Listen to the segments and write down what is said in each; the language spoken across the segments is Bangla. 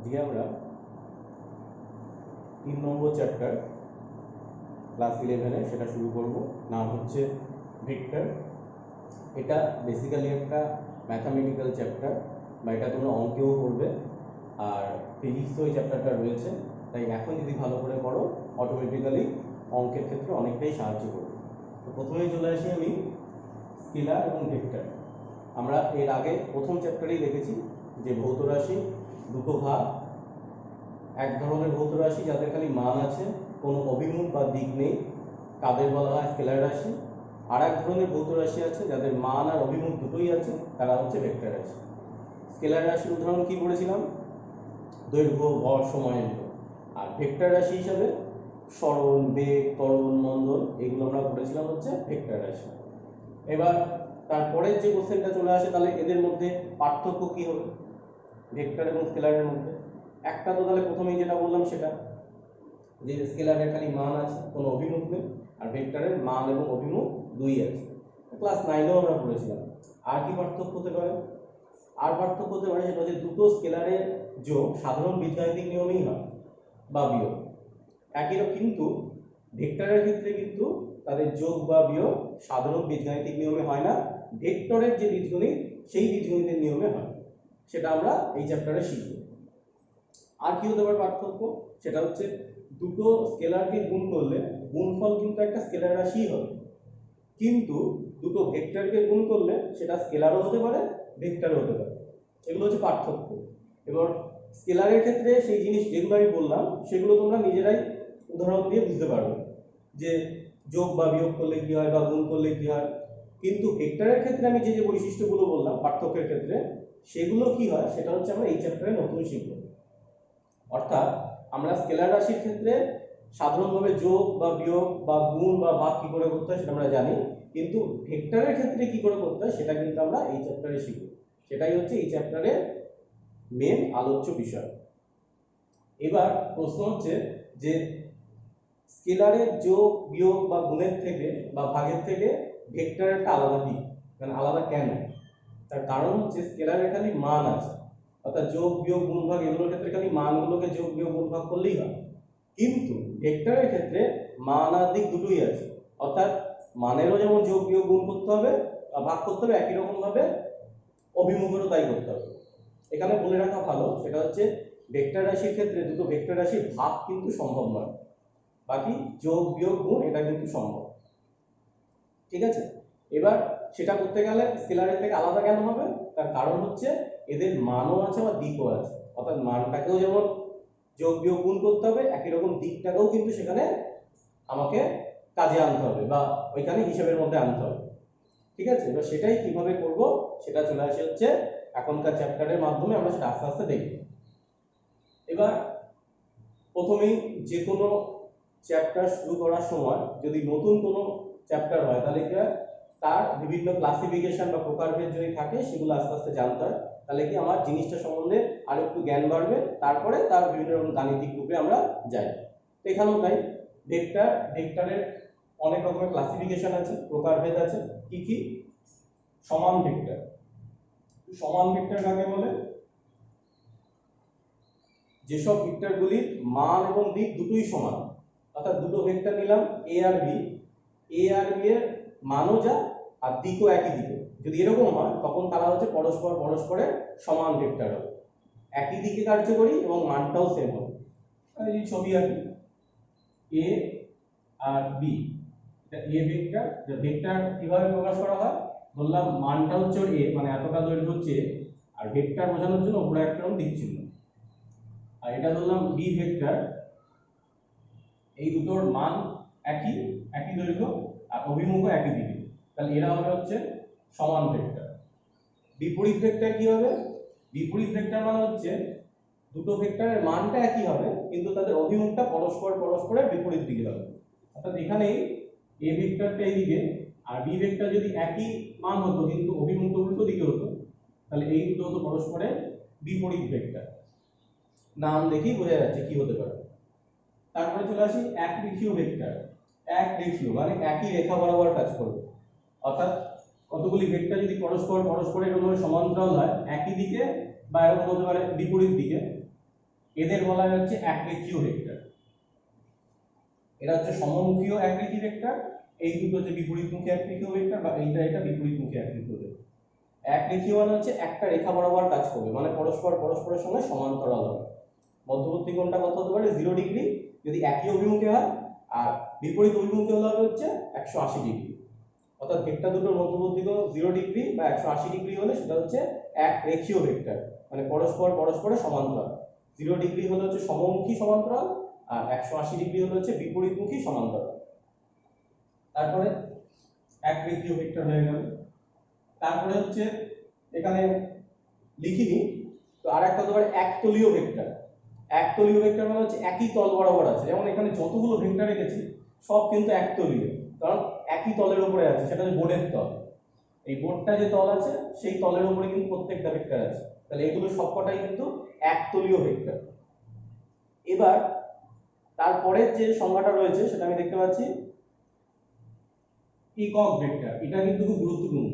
আজকে আমরা 3 নম্বর চ্যাপ্টার ক্লাস 11-এ সেটা শুরু করব। নাম হচ্ছে ভেক্টর। এটা বেসিক্যালি একটা ম্যাথামেটিক্যাল চ্যাপ্টার, বা এটা তোমরা অঙ্কেও করবে, আর ফিজিক্সও এই চ্যাপ্টারটা রয়েছে। তাই এখন যদি ভালো করে পড়ো অটোমেটিক্যালি অঙ্কের ক্ষেত্রে অনেকটাই সাহায্য করবে। তো প্রথমেই চলে আসি আমি স্কেলার এবং ভেক্টর। আমরা এর আগে প্রথম চ্যাপ্টারেই দেখেছি যে ভৌত রাশি দুটো ভাগ। এক ধরনের ভৌত রাশি যাদের খালি মান আছে, কোনো অভিমুখ বা দিক নেই, তাদের বলা হয় স্কেলার রাশি। আর এক ধরনের ভৌত রাশি আছে যাদের মান আর অভিমুখ দুটোই আছে, তারা হচ্ছে ভেক্টর রাশি। স্কেলার রাশির উদাহরণ কি পড়েছিলাম? দৈর্ঘ্য, ভর, সময় এগুলো। আর ভেক্টর রাশি হিসাবে সরণ, বেগ, ত্বরণ, মন্দন এগুলো আমরা পড়েছিলাম হচ্ছে ভেক্টর রাশি। এবার তারপরের যে কোশ্চেনটা চলে আসে, তাহলে এদের মধ্যে পার্থক্য কি হবে ভেক্টর এবং স্কেলারের মধ্যে? একটা তো তাহলে প্রথমেই যেটা বললাম সেটা যে স্কেলারের খালি মান আছে, কোনো অভিমুখ নেই, আর ভেক্টরের মান এবং অভিমুখ দুই আছে। ক্লাস 9-এও আমরা পড়েছিলাম। আর কি পার্থক্য হতে পারে? আর পার্থক্য হতে পারে সেটা হচ্ছে দুটো স্কেলারের যোগ সাধারণ বীজগাণিতিক নিয়মেই হয় বা বিয়োগ একই রকম, কিন্তু ভেক্টরের ক্ষেত্রে কিন্তু তাদের যোগ বা বিয়োগ সাধারণ বীজগাণিতিক নিয়মে হয় না, ভেক্টরের যে বীজগণিত সেই বীজগণিতের নিয়মে হয়। সেটা আমরা এই চ্যাপ্টারে শিখব। আর কি হতে পারে পার্থক্য? সেটা হচ্ছে দুটো স্কেলারকে গুণ করলে গুণফল কিন্তু একটা স্কেলার রাশিই হবে, কিন্তু দুটো ভেক্টরকে গুণ করলে সেটা স্কেলারও হতে পারে, ভেক্টরও হতে পারে। এগুলো হচ্ছে পার্থক্য। এবার স্কেলারের ক্ষেত্রে সেই জিনিস যেগুলো আমি বললাম সেগুলো তোমরা নিজেরাই উদাহরণ দিয়ে বুঝতে পারবে যে যোগ বা বিয়োগ করলে কি হয় বা গুণ করলে কি হয়। কিন্তু ভেক্টরের ক্ষেত্রে আমি যে যে বৈশিষ্ট্যগুলো বললাম পার্থক্যের ক্ষেত্রে, সেগুলো কি হয় সেটা হচ্ছে আমরা এই চ্যাপ্টারে নতুন শিখব। অর্থাৎ আমরা স্কেলার রাশির ক্ষেত্রে সাধারণভাবে যোগ বা বিয়োগ বা গুণ বা ভাগ কি করে করতে হয় সেটা আমরা জানি, কিন্তু ভেক্টরের ক্ষেত্রে কি করে করতে হয় সেটা কিন্তু আমরা এই চ্যাপ্টারে শিখব। সেটাই হচ্ছে এই চ্যাপ্টারের মেন আলোচ্য বিষয়। এবার প্রশ্ন হচ্ছে যে স্কেলারের যোগ বিয়োগ বা গুণের থেকে বা ভাগের থেকে ভেক্টরের একটা আলাদা দিক, মানে আলাদা কেন? তার কারণ হচ্ছে স্কেলারের খালি মান আছে, অর্থাৎ যোগ বিয়োগ গুণ ভাগ এগুলোর ক্ষেত্রে খালি মানগুলোকে যোগ বিয়োগ গুণ ভাগ করলেই হয়। কিন্তু ভেক্টরের ক্ষেত্রে মান আর দিক দুটোই আছে, অর্থাৎ মানেরও যেমন যোগ বিয়োগ গুণ করতে হবে ভাগ করতে হবে, একই রকম ভাবে অভিমুখেরও তাই করতে হবে। এখানে বলে রাখা ভালো সেটা হচ্ছে ভেক্টর রাশির ক্ষেত্রে দুটো ভেক্টর রাশির ভাগ কিন্তু সম্ভব নয়, বাকি যোগ বিয়োগ গুণ এটা কিন্তু সম্ভব। ঠিক আছে? এবার সেটা করতে গেলে স্কেলারের থেকে আলাদা কেন হবে? তার কারণ হচ্ছে এদের মানও আছে বা দিকও আছে, অর্থাৎ মানটাকেও যেমন যোগ বিয়োগ গুণ করতে হবে, একই রকম দিকটাকেও কিন্তু সেখানে আমাকে কাজে আনতে হবে বা ওইখানে হিসাবের মধ্যে আনতে হবে। ঠিক আছে? এবার সেটাই কিভাবে করব সেটা চলে আসে হচ্ছে এখনকার চ্যাপ্টারের মাধ্যমে আমরা সেটা আস্তে আস্তে দেখব। এবার প্রথমেই যে কোনো চ্যাপ্টার শুরু করার সময় যদি নতুন কোনো চ্যাপ্টার হয় তাহলে কি হয়, তার বিভিন্ন ক্লাসিফিকেশন বা প্রকারভেদ যদি থাকে সেগুলো আস্তে আস্তে জানতে হয়, তাহলে কি আমার জিনিসটা সম্বন্ধে আরো একটু জ্ঞান বাড়বে, তারপরে তার বিভিন্ন রকম গাণিতিক রূপে আমরা যাই। তো এখানেও তাই ভেক্টরের অনেক রকমের ক্লাসিফিকেশন আছে, প্রকারভেদ আছে। কি কি? সমান ভেক্টর। সমান ভেক্টর কাকে বলে? যেসব ভেক্টরগুলির মান এবং দিক দুটোই সমান, অর্থাৎ দুটো ভেক্টর নিলাম এ আর বি এর মানও যা আর দিকও একই দিকে, যদি এরকম হয় তখন তারা হচ্ছে পরস্পরের সমান ভেক্টর হবে, একই দিকে কার্যকরী এবং মানটাও সেম হবে। এই ছবি আঁকি এ আর বি, এটা এ ভেক্টর। ভেক্টর কিভাবে প্রকাশ করা হয়? বললাম মানটা হচ্ছে এ, মানে এতটা দৈর্ঘ্য হচ্ছে, আর ভেক্টর বোঝানোর জন্য উপরে একটা দিক চিহ্ন। আর এটা ধরলাম বি ভেক্টর, এই দুটোর মান একই, একই দৈর্ঘ্য আর অভিমুখও একই দিকে, তাহলে এরা হবে হচ্ছে সমান ভেক্টর। বিপরীত ভেক্টর কি হবে? বিপরীত ভেক্টর মানে হচ্ছে দুটো ভেক্টরের মানটা একই হবে কিন্তু তাদের অভিমুখটা পরস্পরের বিপরীত দিকে হবে। অর্থাৎ এখানেই এ ভেক্টরটা এইদিকে আর বি ভেক্টর যদি একই মান হতো কিন্তু অভিমুখটা উল্টো দিকে হতো, তাহলে এই দুটো হতো পরস্পরের বিপরীত ভেক্টর। নাম দেখেই বোঝা যাচ্ছে কি হতে পারে। তারপরে চলে আসি একরেখীয় ভেক্টর। একরেখীয় মানে একই রেখা বরাবর কাজ করবে, অর্থাৎ কতগুলি ভেক্টর যদি পরস্পরের এরকম সমান্তরাল হয় একই দিকে বা এরকম হতে পারে বিপরীত দিকে, এদের বলা হয় হচ্ছে একরেখীয় ভেক্টর। এরা হচ্ছে সমমুখীয় একরেখী ভেক্টর, এই দুটো হচ্ছে বিপরীতমুখী একরেখীয় ভেক্টর, বা এটা বিপরীতমুখী একরেখীয় ভেক্টর। একরেখীয় মানে হচ্ছে একটা রেখা বরাবর কাজ করবে, মানে পরস্পরের সঙ্গে সমান্তরাল হবে। মধ্যবর্তী কোণটা কত হতে পারে? 0 ডিগ্রি যদি একই অভিমুখে হয়, আর বিপরীত অভিমুখে হলে হবে হচ্ছে 180 ডিগ্রি। অর্থাৎ ভেক্টর দুটোর মধ্যবর্তী কোণ 0 ডিগ্রি বা 180 ডিগ্রি হলে সেটা হচ্ছে এক রেখীয় ভেক্টর, মানে পরস্পরের সমান্তরাল। 0 ডিগ্রি হলে হচ্ছে সমমুখী সমান্তরাল, আর 180 ডিগ্রি হলে হচ্ছে বিপরীতমুখী সমান্তরাল। তারপরে এক রেখীয় ভেক্টর হয়ে গেল। তারপরে হচ্ছে এখানে লিখিনি তো আর একটা হতে পারে একতলীয় ভেক্টর। একতলীয় ভেক্টর মানে হচ্ছে একই তল বরাবর আছে, যেমন এখানে যতগুলো ভেক্টর রেখেছি সব কিন্তু একতলীয়, কারণ একই তলের উপরে আছে, সেটা হচ্ছে বোর্ডের তল। এই বোর্ডটা যে তল আছে সেই তলের উপরে কিন্তু প্রত্যেকটা ভেক্টর আছে, তাহলে এগুলো সবকটাই কিন্তু একতলীয় ভেক্টর। এবার তারপরের যে সংজ্ঞাটা রয়েছে সেটা আমি দেখতে পাচ্ছি একক ভেক্টর। এটা কিন্তু খুব গুরুত্বপূর্ণ।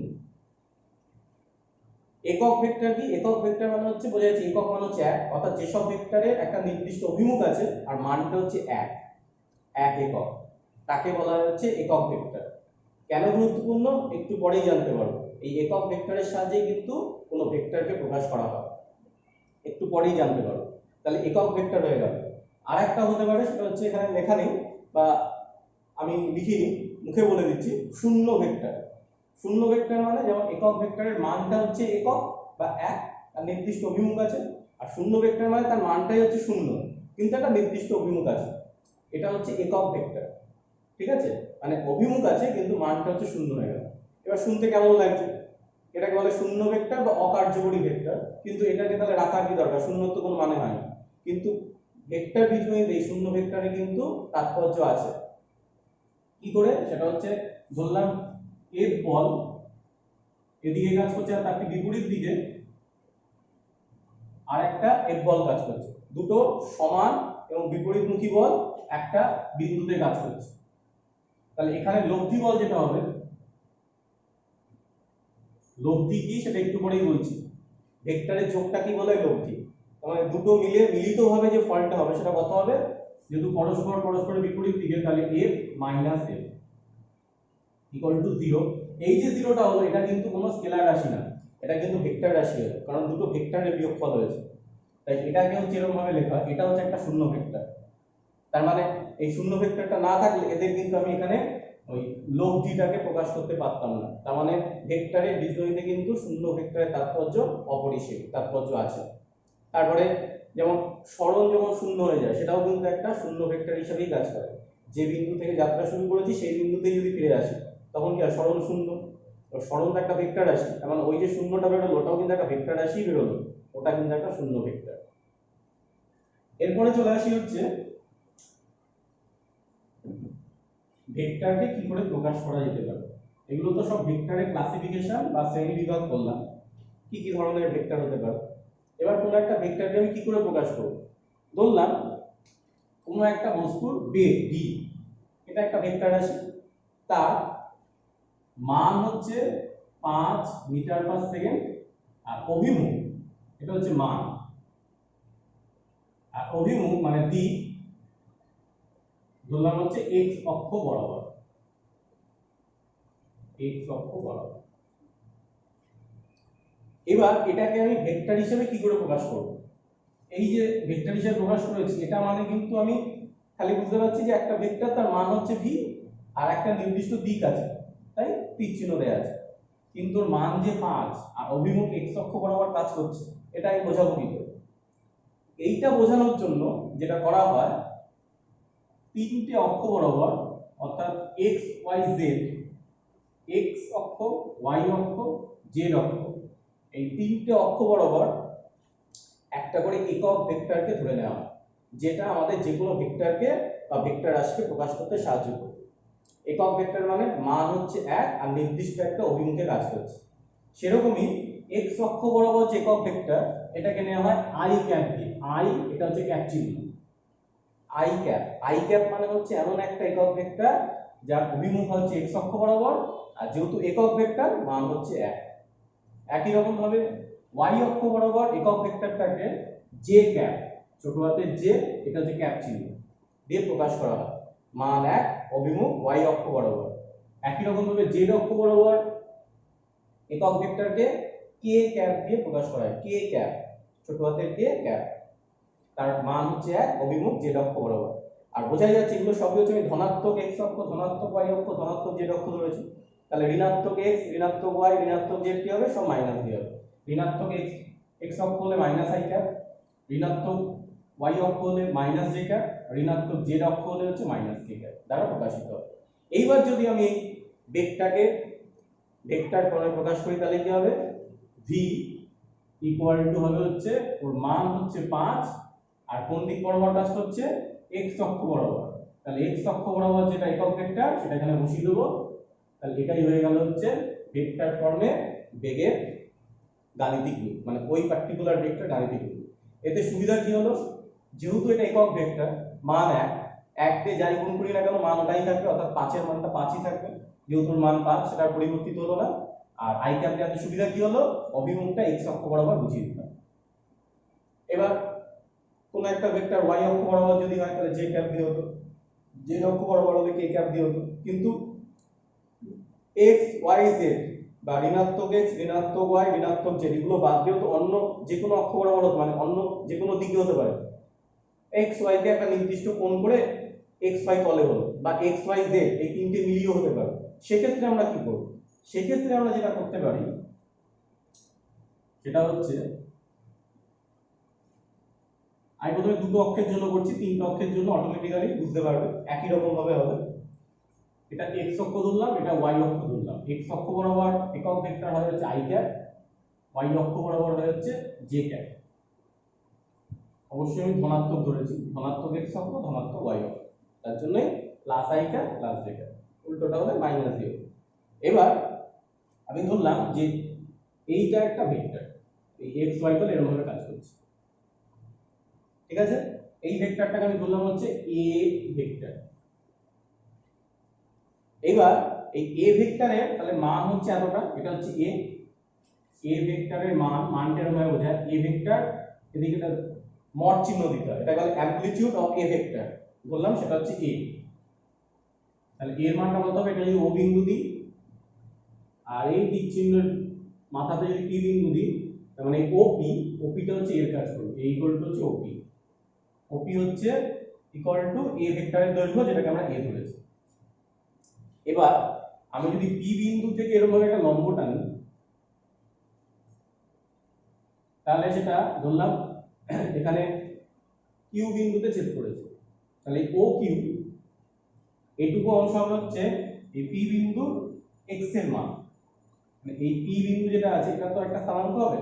একক ভেক্টর কি? একক ভেক্টর মানে হচ্ছে বোঝা যাচ্ছে একক মানে হচ্ছে এক, অর্থাৎ যেসব ভেক্টরের একটা নির্দিষ্ট অভিমুখ আছে আর মানটা হচ্ছে এক একক, তাকে বলা হচ্ছে একক ভেক্টর। কেন গুরুত্বপূর্ণ একটু পরেই জানতে পারবো। এই একক ভেক্টরের সাহায্যে কিন্তু কোনো ভেক্টরকে প্রকাশ করা হয়, একটু পরেই জানতে পারবো। তাহলে একক ভেক্টর হয়ে গেল। আর একটা হতে পারে, সেটা হচ্ছে এখানে লেখা নেই বা আমি লিখিনি, মুখে বলে দিচ্ছি, শূন্য ভেক্টর। শূন্য ভেক্টর মানে যেমন একক ভেক্টরের মানটা হচ্ছে একক বা এক, তার নির্দিষ্ট অভিমুখ আছে, আর শূন্য ভেক্টর মানে তার মানটাই হচ্ছে শূন্য কিন্তু একটা নির্দিষ্ট অভিমুখ আছে, এটা হচ্ছে একক ভেক্টর। ঠিক আছে, মানে অভিমুখ আছে কিন্তু মানটা হচ্ছে শূন্য হয়ে গেল। এবার শুনতে কেমন লাগছে? এটাকে বলে শূন্য ভেক্টর বা অকার্যকরী ভেক্টর, কিন্তু এটাকে তাহলে রাখার কি দরকার? শূন্য তো কোনো মানে হয় না, কিন্তু ভেক্টর বীজগণিত এই শূন্য ভেক্টরে কিন্তু তাৎপর্য আছে। কি করে? সেটা হচ্ছে ধরলাম এফ বল এদিকে কাজ করছে আর তার ঠিক বিপরীত দিকে আর একটা এফ বল কাজ করছে, দুটো সমান এবং বিপরীতমুখী বল একটা বিন্দুতে কাজ করছে। তাহলে এখানে লব্ধি বল যেটা হবে, লব্ধি কি সেটা একটু পরেই বলছি। ভেক্টরের যোগটা কি বলে? লব্ধি। মানে দুটো মিলে মিলিতভাবে যে ফলটা হবে সেটা কত হবে? যেহেতু পরস্পরের বিপরীত দিকে, তাহলে f minus f equal to 0। এই যে জিরোটা হলো এটা কিন্তু কোনো স্কেলার রাশি না, এটা কিন্তু ভেক্টর রাশি হলো, কারণ দুটো ভেক্টরের বিয়োগফল হয়েছে। তাই এটাকে হচ্ছে এরকম ভাবে লেখা, এটা হচ্ছে একটা শূন্য ভেক্টর। তার মানে এই শূন্য ভেক্টরটা না থাকলে এদের কিন্তু আমি এখানে ওই লব্ধিটাকে প্রকাশ করতে পারতাম না। তার মানে ভেক্টরের বীজগণিতে কিন্তু শূন্য ভেক্টরের তাৎপর্য অপরিসীম, তাৎপর্য আছে। তারপরে যেমন সরণ যখন শূন্য হয়ে যায় সেটাও কিন্তু একটা শূন্য ভেক্টর হিসেবেই কাজ করে। যে বিন্দু থেকে যাত্রা শুরু করেছি সেই বিন্দুতেই যদি ফিরে আসি তখন কি হয়? সরণ শূন্য। সরণ তো একটা ভেক্টর রাশি, তার মানে ওই যে শূন্যটা বেরোলো ওটাও কিন্তু একটা ভেক্টর রাশি বেরোলো, ওটা কিন্তু একটা শূন্য ভেক্টর। এরপরে চলে আসি হচ্ছে ভেক্টরকে কি করে প্রকাশ করা যেতে পারে। এগুলো তো সব ভেক্টরের ক্লাসিফিকেশন বা শ্রেণী বিভাগ করলাম, কি কি ধরনের ভেক্টর হতে পারে। এবার কোনো একটা ভেক্টরকে আমি কি করে প্রকাশ করব? ধরলাম কোনো একটা বস্তুর বেগ v, এটা একটা ভেক্টর রাশি, তার মান হচ্ছে 5 মিটার পার সেকেন্ড, আর অভিমুখ এটা হচ্ছে মান, আর অভিমুখ মানে দিক ধরলাম হচ্ছে x অক্ষ বরাবর, x অক্ষ বরাবর। এবার এটাকে আমি ভেক্টর হিসেবে কি করে প্রকাশ করব? এই যে ভেক্টর হিসেবে প্রকাশ করেছি এটা মানে কিন্তু আমি খালি বুঝতে পারছি যে একটা ভেক্টর তার মান হচ্ছে v আর একটা নির্দিষ্ট দিক আছে, তাই তীর চিহ্ন দেয়া আছে, কিন্তু ওর মান যে 5 আর অভিমুখ x অক্ষ বরাবর কাজ করছে, এটা আমি বোঝাবো কি করে? এইটা বোঝানোর জন্য যেটা করা হয়, তিনটে অক্ষ বরাবর অর্থাৎ x y z, x অক্ষ, y অক্ষ, z অক্ষ, এই তিনটে অক্ষ বরাবর একটা করে একক ভেক্টরকে ধরে নেওয়া হয়, যেটা আমাদের যে কোনো ভেক্টরকে বা ভেক্টর রাশিকে প্রকাশ করতে সাহায্য করে। একক ভেক্টর মানে মান হচ্ছে 1 আর নির্দিষ্ট একটা অভিমুখে কাজ করছে। সেরকমই x অক্ষ বরাবর যে একক ভেক্টর এটাকে নেওয়া হয় i ক্যাপ দিয়ে। i এটা হচ্ছে ক্যাপ চিহ্ন, i ক্যাপ। i ক্যাপ মানে হচ্ছে এমন একটা একক ভেক্টর যার অভিমুখ হচ্ছে x অক্ষ বরাবর, আর যেহেতু একক ভেক্টর মান হচ্ছে 1। একই রকম ভাবে y অক্ষ বরাবর একক ভেক্টরটাকে j ক্যাপ, ছোট হাতের যে, এটা হচ্ছে ক্যাপ চিহ্ন দিয়ে প্রকাশ করা হয় মান 1 অভিমুখ y অক্ষ বরাবর। একই রকম ভাবে z অক্ষ বরাবর একক ভেক্টরকে k ক্যাপ দিয়ে প্রকাশ করা হয়, k ক্যাপ, ছোট হাতের k ক্যাপ, তার মান হচ্ছে 1 অভিমুখ z অক্ষ বরাবর। আর বোঝাই যাচ্ছে এগুলো সবই হচ্ছে আমি ধনাত্মক x অক্ষ, ধনাত্মক y অক্ষ, ধনাত্মক z অক্ষ ধরেছি। তাহলে ঋণাত্মক x, ঋণাত্মক y, ঋণাত্মক z কি হবে? সব মাইনাস দিয়ে হবে। ঋণাত্মক x অক্ষ হলে মাইনাস i ক্যাপ, ঋণাত্মক y অক্ষ হলে মাইনাস j ক্যাপ, ঋণাত্মক z অক্ষ হলে হচ্ছে মাইনাস k ক্যাপ দ্বারা প্রকাশিত হবে। এইবার যদি আমি এই বেগটাকে ভেক্টর ফর্মে প্রকাশ করি তাহলে কি হবে? v ইকুয়াল টু হবে হচ্ছে, ওর মান হচ্ছে 5 আর কোন দিক বরাবর কাজ করছে? x অক্ষ বরাবর। তাহলে x অক্ষ বরাবর যেটা একক ভেক্টর সেটা এখানে বসিয়ে দেবো। তাহলে এটাই হয়ে গেল হচ্ছে ভেক্টর ফর্মে বেগের গাণিতিক রূপ, মানে ওই পার্টিকুলার ভেক্টর গাণিতিক রূপ। এতে সুবিধা কি হলো? যেহেতু এটা একক ভেক্টর, মান 1, 1 তে যাই গুণ করি না কেন মান ওটাই থাকবে, অর্থাৎ 5 এর মানটা 5ই থাকবে। যেহেতু মান 5 সেটা পরিবর্তিত হলো না। আর i ক্যাপ দেওয়াতে সুবিধা কি হলো? অভিমুখটা x অক্ষ বরাবর বুঝিয়ে দিলাম। এবার কোন একটা ভেক্টর y অক্ষ বরাবর যদি হয় তাহলে j ক্যাপ দিয়ে হতো, z অক্ষ বরাবর হলে k ক্যাপ দিয়ে হতো। কিন্তু x y z বা ঋণাত্মক x, ঋণাত্মক y, ঋণাত্মক z এগুলো বাদ দিয়েও তো অন্য যে কোনো অক্ষ বরাবর হতে, মানে অন্য যে কোনো দিকে হতে পারে। x y কে একটা নির্দিষ্ট কোণ করে x y তলে হলো, বা x y z এই তিনটে মিলিয়েও হতে পারে। সেক্ষেত্রে আমরা কি করব? সেক্ষেত্রে আমরা যেটা করতে পারি সেটা হচ্ছে, আমি প্রথমে দুটো অক্ষের জন্য করছি, তিনটা অক্ষের জন্য অটোমেটিক্যালি বুঝতে পারবে একই রকম ভাবে হবে। এটা x অক্ষ ধরলাম, এটা y অক্ষ ধরলাম। x অক্ষ বরাবর একক ভেক্টর হয় হচ্ছে i ক্যাপ, y অক্ষ বরাবর হয় হচ্ছে j ক্যাপ। অবশ্যই আমি ধনাত্মক ধরেছি, ধনাত্মক x অক্ষ, ধনাত্মক y অক্ষ, তার জন্য plus i cap plus j cap, উল্টোটা হলে মাইনাস j। এবার আমি ধরলাম যে এইটা একটা ভেক্টর, এই x y তলে এরকম ভাবে কাজ করছে, ঠিক আছে? এই ভেক্টরটাকে আমি ধরলাম হচ্ছে a ভেক্টর। এবার এই a ভেক্টরের তাহলে মান হচ্ছে এতটা, এটা হচ্ছে a ভেক্টরের মানটা এরকম ভাবে বোঝায়, a ভেক্টর এদিকে একটা মড চিহ্ন দিতে হয়, এটা বলে অ্যামপ্লিটিউড অফ a ভেক্টর, বললাম সেটা হচ্ছে a। তাহলে এর মানটা কত হবে? এটা যদি o বিন্দু দিই আর এই দিক চিহ্নের মাথাতে যদি p বিন্দু দিই, তার মানে OP টা হচ্ছে এর কাজ করবে, a ইকুয়াল টু হচ্ছে OP হচ্ছে ইকুয়াল টু a ভেক্টরের দৈর্ঘ্য, যেটাকে আমরা a ধরেছি। এবার আমি যদি p বিন্দু থেকে এরকম ভাবে একটা লম্ব টানি, তাহলে সেটা ধরলাম এখানে q বিন্দুতে ছেদ করেছে, তাহলে OQ এইটুকু অংশ হবে হচ্ছে এই p বিন্দু x এর মান, মানে এই p বিন্দু যেটা আছে এটা তো একটা স্থানাঙ্ক হবে,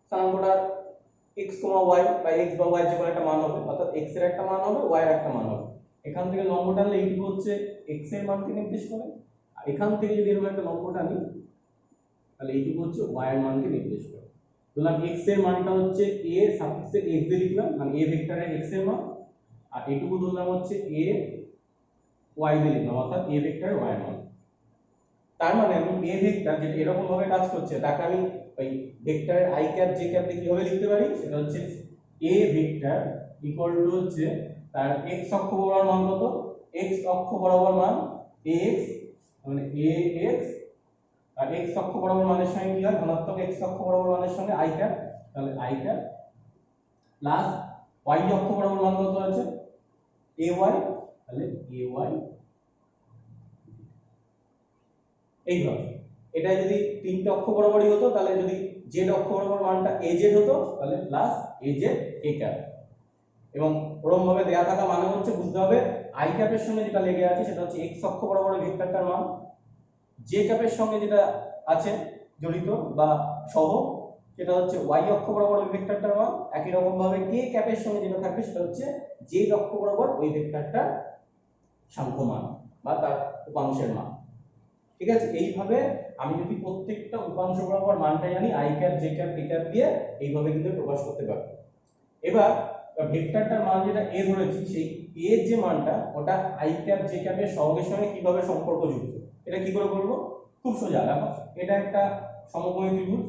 স্থানাঙ্কটা x, y বা x বা y যে কোনো একটা মান হবে, অর্থাৎ x এর একটা মান হবে, y এর একটা মান হবে। এখান থেকে লম্ব টানলে এইটুকু হচ্ছে x এর মানকে নির্দেশ করে, আর এখান থেকে যদি এরকম একটা লম্ব টানি তাহলে এইটুকু হচ্ছে y এর মানকে নির্দেশ করে। ধরলাম x এর মানটা হচ্ছে a সাফিক্সে x দিয়ে লিখলাম, মানে a ভেক্টরের x এর মান, আর এইটুকু ধরলাম হচ্ছে a y দিয়ে লিখলাম, অর্থাৎ a ভেক্টরের y এর মান। তার মানে আমি a ভেক্টর যেটা এরকম ভাবে কাজ করছে তাকে আমি ওই ভেক্টরের i ক্যাপ j ক্যাপ দিয়ে কিভাবে লিখতে পারি? সেটা হচ্ছে a ভেক্টর ইকুয়াল টু হচ্ছে তার x অক্ষ বরাবর মান কত? x অক্ষ বরাবর মান ax, মানে ax, আর x অক্ষ বরাবর মানের সঙ্গে কি হয়? ধনাত্মক x অক্ষ বরাবর মানের সঙ্গে i ক্যাপ, তাহলে i ক্যাপ প্লাস y অক্ষ বরাবর মান কত আছে? ay, তাহলে ay। এইভাবে এটা যদি তিনটে অক্ষ বরাবরই হতো, তাহলে যদি z অক্ষ বরাবর মানটা az হতো তাহলে প্লাস az a ক্যাপ। এবং ওরকম ভাবে দেয়া থাকা মানে হচ্ছে বুঝতে হবে i ক্যাপের সঙ্গে যেটা লেগে আছে সেটা হচ্ছে x অক্ষ বরাবর ভেক্টরটার মান, j ক্যাপের সঙ্গে যেটা আছে জড়িত বা সহ সেটা হচ্ছে y অক্ষ বরাবর ওই ভেক্টরটার মান। একই রকম ভাবে k ক্যাপের সঙ্গে যেটা থাকবে সেটা হচ্ছে z অক্ষ বরাবর ওই ভেক্টরটার সাংখ্য মান বা তার উপাংশের মান, ঠিক আছে? এইভাবে আমি যদি প্রত্যেকটা উপাংশ বরাবর মানটা জানি i cap j cap k cap দিয়ে এইভাবে কিন্তু প্রকাশ করতে পারবো। এবার ভেক্টরটার মান যেটা a ধরেছি সেই a এর যে মানটা ওটা i ক্যাপ j ক্যাপের সহগের সঙ্গে কিভাবে সম্পর্কযুক্ত, এটা কি করে বলবো? খুব সোজা। দেখো এটা একটা সমকোণী ত্রিভুজ,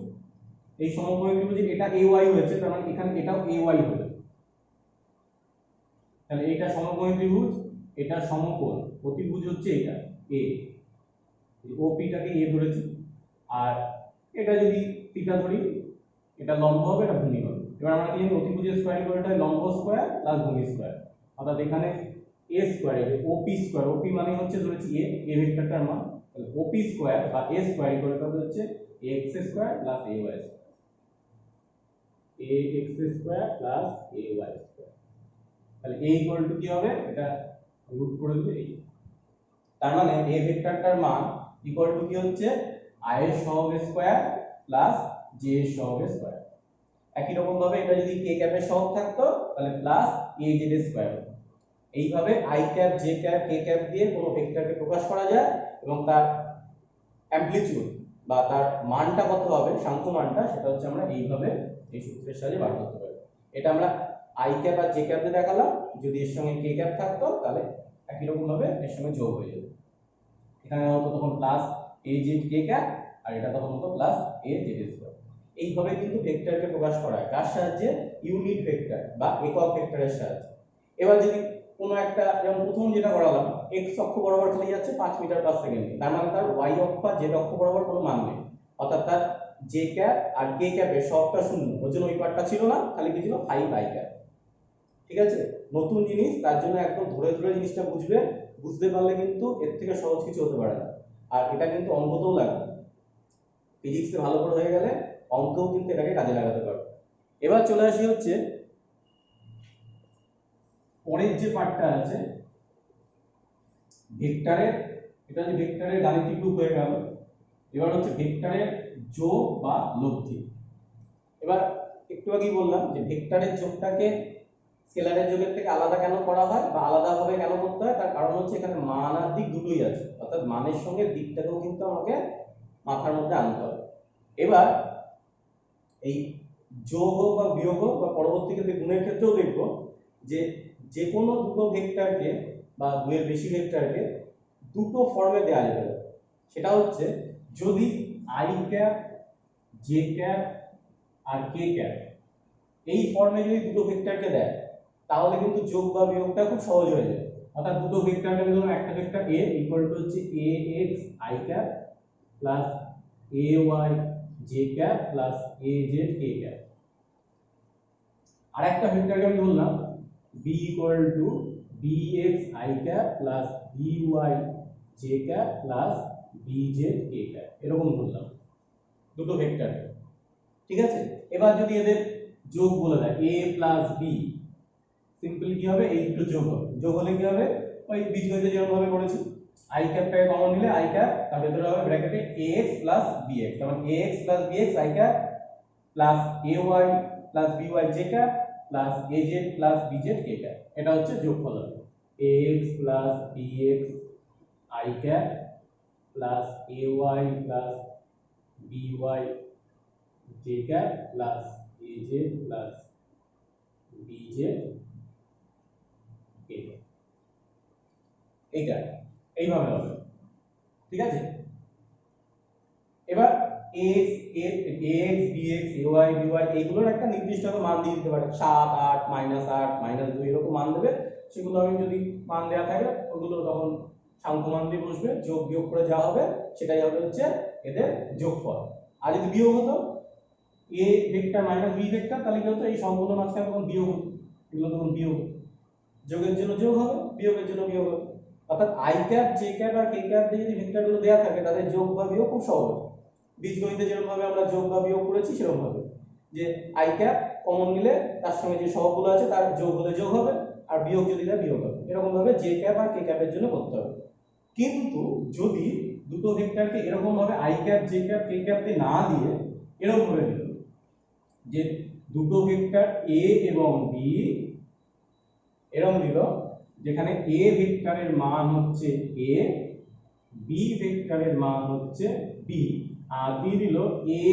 এই সমকোণী ত্রিভুজ এটা AY হয়েছে, তার মানে এখানে এটাও AY হবে। তাহলে এটা সমকোণী ত্রিভুজ, এটা সমকোণ অতিভুজ হচ্ছে এটা A, OP টাকে A ধরেছি, আর এটা যদি থিটা ধরি, এটা লম্ব হবে, এটা ভূমি হবে। এবার আমরা কি জানি অতিভুজের স্কয়ার ইকুয়াল টু লম্ব স্কয়ার প্লাস ভূমি স্কয়ার, অর্থাৎ এখানে a স্কয়ার হবে OP স্কয়ার, OP মানে হচ্ছে ধরেছি a ভেক্টরটার মান, তাহলে OP স্কয়ার বা a স্কয়ার ইকুয়াল টু হচ্ছে ax square plus ay square, ax square plus ay square. তাহলে a ইকুয়াল টু কি হবে, এটা রুট করে দেব এই, তার মানে a ভেক্টরটার মান ইকুয়াল টু কি হচ্ছে i এর সহগ স্কয়ার প্লাস j এর সহগ স্কয়ার। একই রকম ভাবে এটা যদি k ক্যাপের সহগ থাকতো তাহলে প্লাস az এর স্কয়ার। এইভাবে i cap j cap k cap দিয়ে কোনো ভেক্টরকে প্রকাশ করা যায়, এবং তার অ্যামপ্লিটিউড বা তার মানটা কত হবে, সাংখ্য মানটা, সেটা হচ্ছে আমরা এইভাবে এই সূত্রের সাহায্যে বার করতে পারি। এটা আমরা i ক্যাপ আর j ক্যাপ দিয়ে দেখালাম, যদি এর সঙ্গে k ক্যাপ থাকতো তাহলে একই রকম ভাবে এর সঙ্গে যোগ হয়ে যেত। এখানে হতো তখন প্লাস az k ক্যাপ, আর এটা তখন হতো প্লাস az স্কয়ার। এইভাবে কিন্তু ভেক্টরকে প্রকাশ করা হয় কার সাহায্যে, ইউনিট ভেক্টর বা একক ভেক্টরের সাহায্যে। এবার যদি কোনো একটা, যেমন প্রথম যেটা করালাম, x অক্ষ বরাবর চলে যাচ্ছে 5 মিটার পার সেকেন্ডে, তার মানে তার y অক্ষ আর z অক্ষ বরাবর কোনো মান নেই, অর্থাৎ তার j ক্যাপ আর k ক্যাপের সবটা শূন্য, ওর জন্য ওই পার্টটা ছিল না, খালি কি ছিল 5 i ক্যাপ। ঠিক আছে, নতুন জিনিস, তার জন্য একদম ধরে ধরে জিনিসটা বুঝবে, বুঝতে পারলে কিন্তু এর থেকে সহজ কিছু হতে পারে না। আর এটা কিন্তু অঙ্কতেও লাগবে, ফিজিক্সে ভালো করে হয়ে গেলে অঙ্কেও কিন্তু এটাকে কাজে লাগাতে পারবে। এবার চলে আসি হচ্ছে পরের যে পার্টটা আছে ভেক্টরের, এটা হচ্ছে ভেক্টরের গাণিতিক রূপ হয়ে গেল। এবার হচ্ছে ভেক্টরের যোগ বা লব্ধি। এবার একটু আগেই বললাম যে ভেক্টরের যোগটাকে স্কেলারের যোগের থেকে আলাদা কেন করা হয় বা আলাদাভাবে কেন করতে হয়, তার কারণ হচ্ছে এখানে মান আর দিক দুটোই আছে, অর্থাৎ মানের সঙ্গে দিকটাকেও কিন্তু আমাকে মাথার মধ্যে আনতে হবে। এবার এই যোগ হোক বা বিয়োগ হোক বা পরবর্তী ক্ষেত্রে গুণের ক্ষেত্রেও দেখব যে যে কোনো দুটো ভেক্টরকে বা দুয়ের বেশি ভেক্টরকে দুটো ফর্মে দেওয়া যেতে পারে। সেটা হচ্ছে যদি i ক্যাপ j ক্যাপ আর k ক্যাপ এই ফর্মে যদি দুটো ভেক্টরকে দেয়, তাহলে কিন্তু যোগ বা বিয়োগটা খুব সহজ হয়ে যায়। অর্থাৎ দুটো ভেক্টরকে ধরুন, একটা ভেক্টর a ইকুয়াল টু হচ্ছে ax i cap plus ay j cap plus az k cap, আর একটা ভেক্টরকে আমি ধরলাম b equal to bx i cap plus by j cap plus bz k cap, এরকম ধরলাম দুটো ভেক্টর। ঠিক আছে, এবার যদি এদের যোগ বলে দেয় a প্লাস b, সিম্পল কি হবে, এই দুটো যোগ হবে, যোগ হলে কি হবে, ওই বীজগণিতে যেরকম ভাবে করেছি, i ক্যাপটাকে কমন নিলে i ক্যাপ, তার ভেতরে হবে ব্র্যাকেটে ax প্লাস bx, যেমন ax plus bx i cap plus ay plus by j cap plus az plus bz k cap, এটা হচ্ছে যোগফল হবে ax plus bx i cap plus ay plus by j cap plus az plus bz k cap, এইটা এইভাবে হবে। ঠিক আছে, এবার ax bx ay by এগুলোর একটা নির্দিষ্ট মান দিয়ে দিতে পারে, 7 8 -8 -2 এরকম মান দেবে, সেগুলো আমি যদি মান দেওয়া থাকে ওগুলো তখন সাংখ্য মান দিয়ে বসবে, যোগ বিয়োগ করে যা হবে সেটাই হবে হচ্ছে এদের যোগফল। আর যদি বিয়োগ হতো a vector minus b vector, তাহলে কি হতো, এই সম্পূর্ণ মাঝখানে তখন বিয়োগ হতো, এগুলো তখন বিয়োগ, যোগের জন্য যোগ হবে, বিয়োগের জন্য বিয়োগ হবে। অর্থাৎ i ক্যাপ j ক্যাপ আর k ক্যাপ দিয়ে যদি ভেক্টরগুলো দেওয়া থাকে, তাদের যোগ বা বিয়োগ খুব সহজ। বীজগণিতে যেরকম ভাবে আমরা যোগ বা বিয়োগ করেছি সেরকম ভাবে, যে i ক্যাপ কমন নিলে তার সঙ্গে যে সহগগুলো আছে তার যোগ হলে যোগ হবে, আর বিয়োগ যদি দেয় বিয়োগ হবে, এরকম ভাবে j ক্যাপ আর k ক্যাপের জন্য করতে হবে। কিন্তু যদি দুটো ভেক্টরকে এরকম ভাবে i cap j cap k cap দিয়ে না দিয়ে এরকম ভাবে দিল যে দুটো ভেক্টর a এবং b এরকম দিল, যেখানে a ভেক্টরের মান হচ্ছে a, b ভেক্টরের মান হচ্ছে b, আর দিয়ে দিল a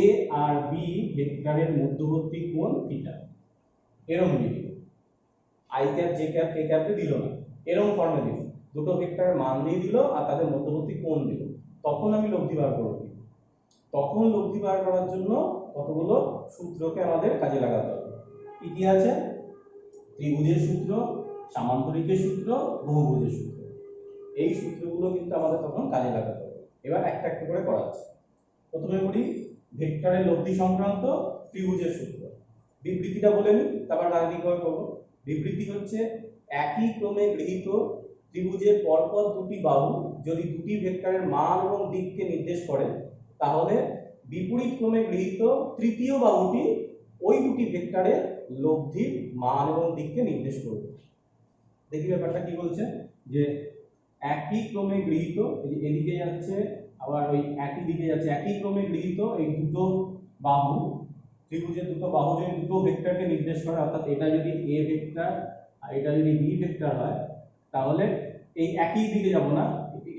আর b ভেক্টরের মধ্যবর্তী কোণ থিটা, এরকম দিয়ে দিল, i cap j cap k cap দিয়ে দিল না, এরকম ফর্মে দিল, দুটো ভেক্টরের মান দিয়ে দিল আর তাদের মধ্যবর্তী কোণ দিল, তখন আমি লব্ধি বার করব। তখন লব্ধি বার করার জন্য কতগুলো সূত্রকে আমাদের কাজে লাগাতে হবে। কি কি আছে? ত্রিভুজের সূত্র, সামান্তরিকের সূত্র, বহুভুজের সূত্র। এই সূত্রগুলো কিন্তু আমাদের তখন কাজে লাগাতে হবে। এবার একটা একটা করে করাচ্ছি। প্রথমে বলি ভেক্টরের লব্ধি সংক্রান্ত ত্রিভুজের সূত্র। বিবৃতিটা বলে নিই, তারপর গাণিতিকভাবে করব। বিবৃতি হচ্ছে একই ক্রমে গৃহীত ত্রিভুজের পরপর দুটি বাহু যদি দুটি ভেক্টরের মান এবং দিককে নির্দেশ করে, তাহলে বিপরীত ক্রমে গৃহীত তৃতীয় বাহুটি ওই দুটি ভেক্টরের লব্ধির মান এবং দিককে নির্দেশ করবে। দেখি ব্যাপারটা কি বলছে, যে একই ক্রমে গৃহীত, এদিকে যাচ্ছে আবার ওই একই দিকে যাচ্ছে, একই ক্রমে গৃহীত এই দুটো বাহু, ত্রিভুজের দুটো বাহু যদি দুটো ভেক্টরকে নির্দেশ করে, অর্থাৎ এটা যদি এ ভেক্টর আর এটা যদি বি ভেক্টর হয়, তাহলে এই একই দিকে যাব না,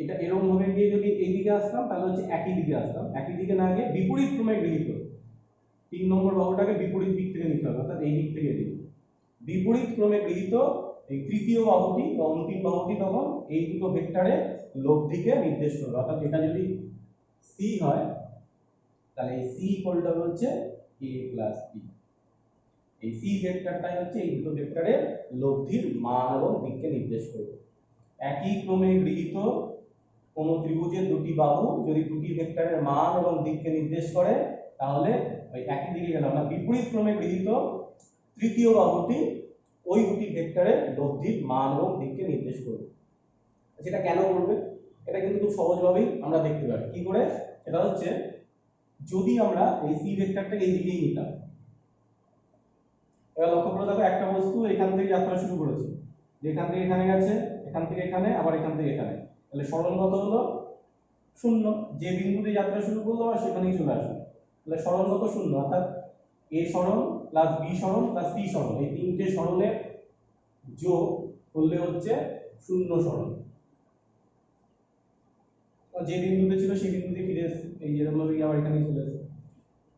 এটা এরকম ভাবে গিয়ে যদি এই দিকে আসতাম তাহলে হচ্ছে একই দিকে আসতাম, একই দিকে না গিয়ে বিপরীত ক্রমে গৃহীত 3 নম্বর বাহুটাকে বিপরীত দিক থেকে নিতে হবে, অর্থাৎ এই দিক থেকে এদিকে বিপরীত ক্রমে গৃহীত এই তৃতীয় বাহুটি বা অন্তিম বাহুটি তখন এই দুটো ভেক্টরের লব্ধিকে নির্দেশ করবে। অর্থাৎ এটা যদি সি হয়, তাহলে এই সি ইকুয়ালটা হচ্ছে a প্লাস বি। এই সি ভেক্টরটাই হচ্ছে এই দুটো ভেক্টরের লব্ধির মান এবং দিককে নির্দেশ করবে। একই ক্রমে গৃহীত কোন ত্রিভুজের দুটি বাহু যদি দুটি ভেক্টরের মান এবং দিককে নির্দেশ করে, তাহলে ওই একই দিকে গেলাম না, বিপরীত ক্রমে গৃহীত তৃতীয় বাহুটি ওই দুটি ভেক্টরের লব্ধির মান এবং দিককে নির্দেশ করবে। সেটা কেন করবে? এটা কিন্তু খুব সহজভাবেই আমরা দেখতে পারি। কি করে? সেটা হচ্ছে যদি আমরা এই সি ভেক্টরটাকে এই দিকেই নিতাম, এবার লক্ষ্য করে দেখো একটা বস্তু এখান থেকে যাত্রা শুরু করেছে, যেখান থেকে এখানে গেছে, এখান থেকে এখানে, আবার এখান থেকে এখানে, তাহলে সরণ কত হলো? 0। যে বিন্দুতে যাত্রা শুরু করলো আর সেখানেই চলে আসবে, তাহলে সরণ কত? 0। অর্থাৎ এ সরণ প্লাস বি সরণ প্লাস সি সরণ, এই তিনটে সরণের যোগ করলে হচ্ছে 0 সরণ। যে বিন্দুতে ছিল সেই বিন্দুতে ফিরে এসেছে, এই যেরকম ভাবে আবার এখানে চলে এসেছে।